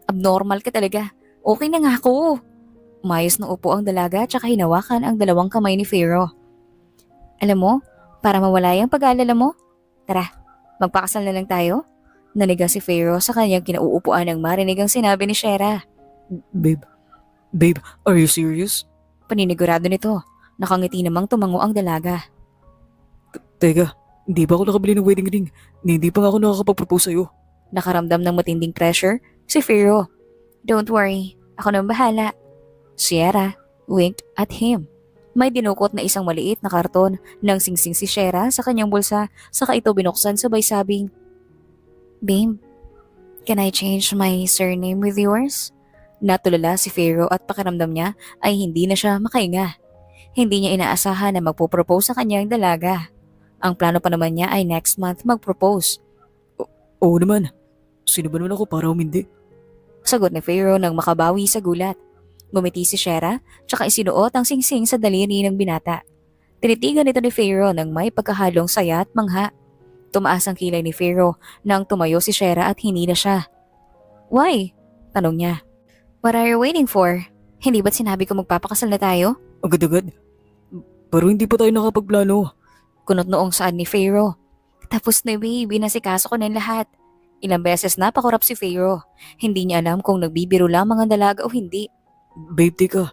Abnormal ka talaga. Okay na nga ako. Umayos na upo ang dalaga at saka hinawakan ang 2 kamay ni Fero. Alam mo, para mawala yung pag-aalala mo, tara, magpakasal na lang tayo. Naniga si Fero sa kanyang kinauupuan nang marinig ang sinabi ni Shera. Babe, are you serious? Paninigurado nito. Nakangiti namang tumango ang dalaga. Teka, hindi pa ako nakabili ng wedding ring. Hindi pa nga ako nakakapag-propose sa'yo. Nakaramdam ng matinding pressure si Fero. Don't worry, ako nang bahala. Shera winked at him. May dinukot na isang maliit na karton ng singsing si Shera sa kanyang bulsa saka ito binuksan sabay sabing, Babe, can I change my surname with yours? Natulala si Fero at pakiramdam niya ay hindi na siya makahinga. Hindi niya inaasahan na magpo-propose sa kanyang dalaga. Ang plano pa naman niya ay next month mag-propose. Oo naman. Sino ba naman ako para humindi? Sagot ni Fero nang makabawi sa gulat. Ngumiti si Shera, tsaka isinuot ang singsing sa daliri ng binata. Tinitigan ito ni Pharaoh ng may pagkahalong saya at mangha. Tumaas ang kilay ni Pharaoh nang tumayo si Shera at hinila siya. "Why?" tanong niya. "What are you waiting for? Hindi ba't sinabi ko magpapakasal na tayo?" Agad-agad. Pero hindi pa tayo nakapagplano. Kunot noong saan ni Pharaoh. "Tapos na babe, nasikaso ko ng lahat." Ilang beses na pakurap si Pharaoh. Hindi niya alam kung nagbibiro lamang ang dalaga o hindi. Babe, teka.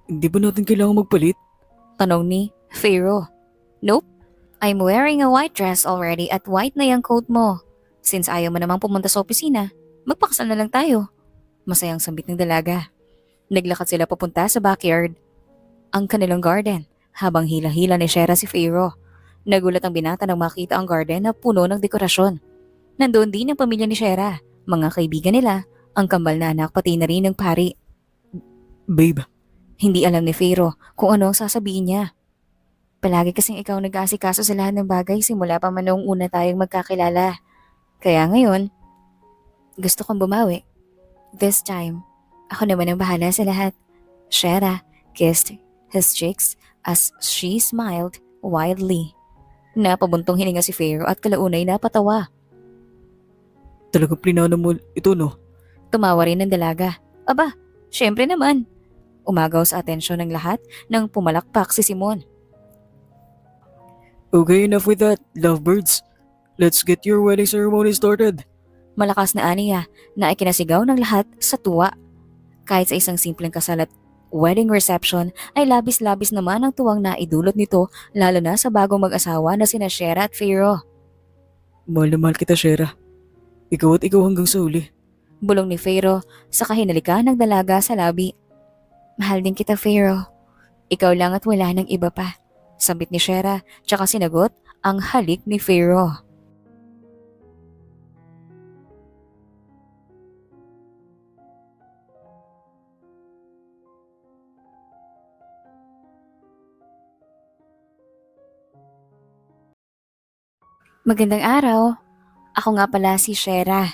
Hindi ba natin kailangan magpalit? Tanong ni Pharaoh. "Nope. I'm wearing a white dress already at white na yung coat mo. Since ayaw mo namang pumunta sa opisina, magpakasal na lang tayo." Masayang sambit ng dalaga. Naglakad sila papunta sa backyard, ang kanilang garden, habang hila-hila ni Shera si Pharaoh. Nagulat ang binata nang makita ang garden na puno ng dekorasyon. Nandoon din ang pamilya ni Shera, mga kaibigan nila, ang kambal na anak pati na rin ng pari. Babe, Hindi alam ni Pharaoh kung ano ang sasabihin niya. "Palagi kasing ikaw nag-aasikaso sa lahat ng bagay simula pa man noong una tayong magkakilala. Kaya ngayon, gusto kong bumawi. This time, ako naman ang bahala sa lahat." Shera kissed his cheeks as she smiled wildly. Napabuntong hininga si Pharaoh at kalaunay napatawa. talagang plinano mo ito, no? Tumawa rin ng dalaga. "Aba, syempre naman." Umagaw sa atensyon ng lahat nang pumalakpak si Simon. Okay, enough with that, lovebirds. Let's get your wedding ceremony started. Malakas na aniya na ikinasigaw ng lahat sa tuwa. Kahit sa isang simpleng kasal at wedding reception ay labis-labis naman ang tuwang naidulot nito, lalo na sa bagong mag-asawa na sina Shera at Pharaoh. Mahal na mahal kita, Shera. Ikaw at ikaw hanggang sa uli. Bulong ni Pharaoh sa kahinalikan ng dalaga sa labi. "Mahal din kita, Pharaoh. Ikaw lang at wala nang iba pa." Sambit ni Shera, tsaka sinagot ang halik ni Pharaoh. Magandang araw. Ako nga pala si Shera,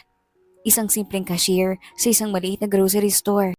isang simpleng cashier sa isang maliit na grocery store.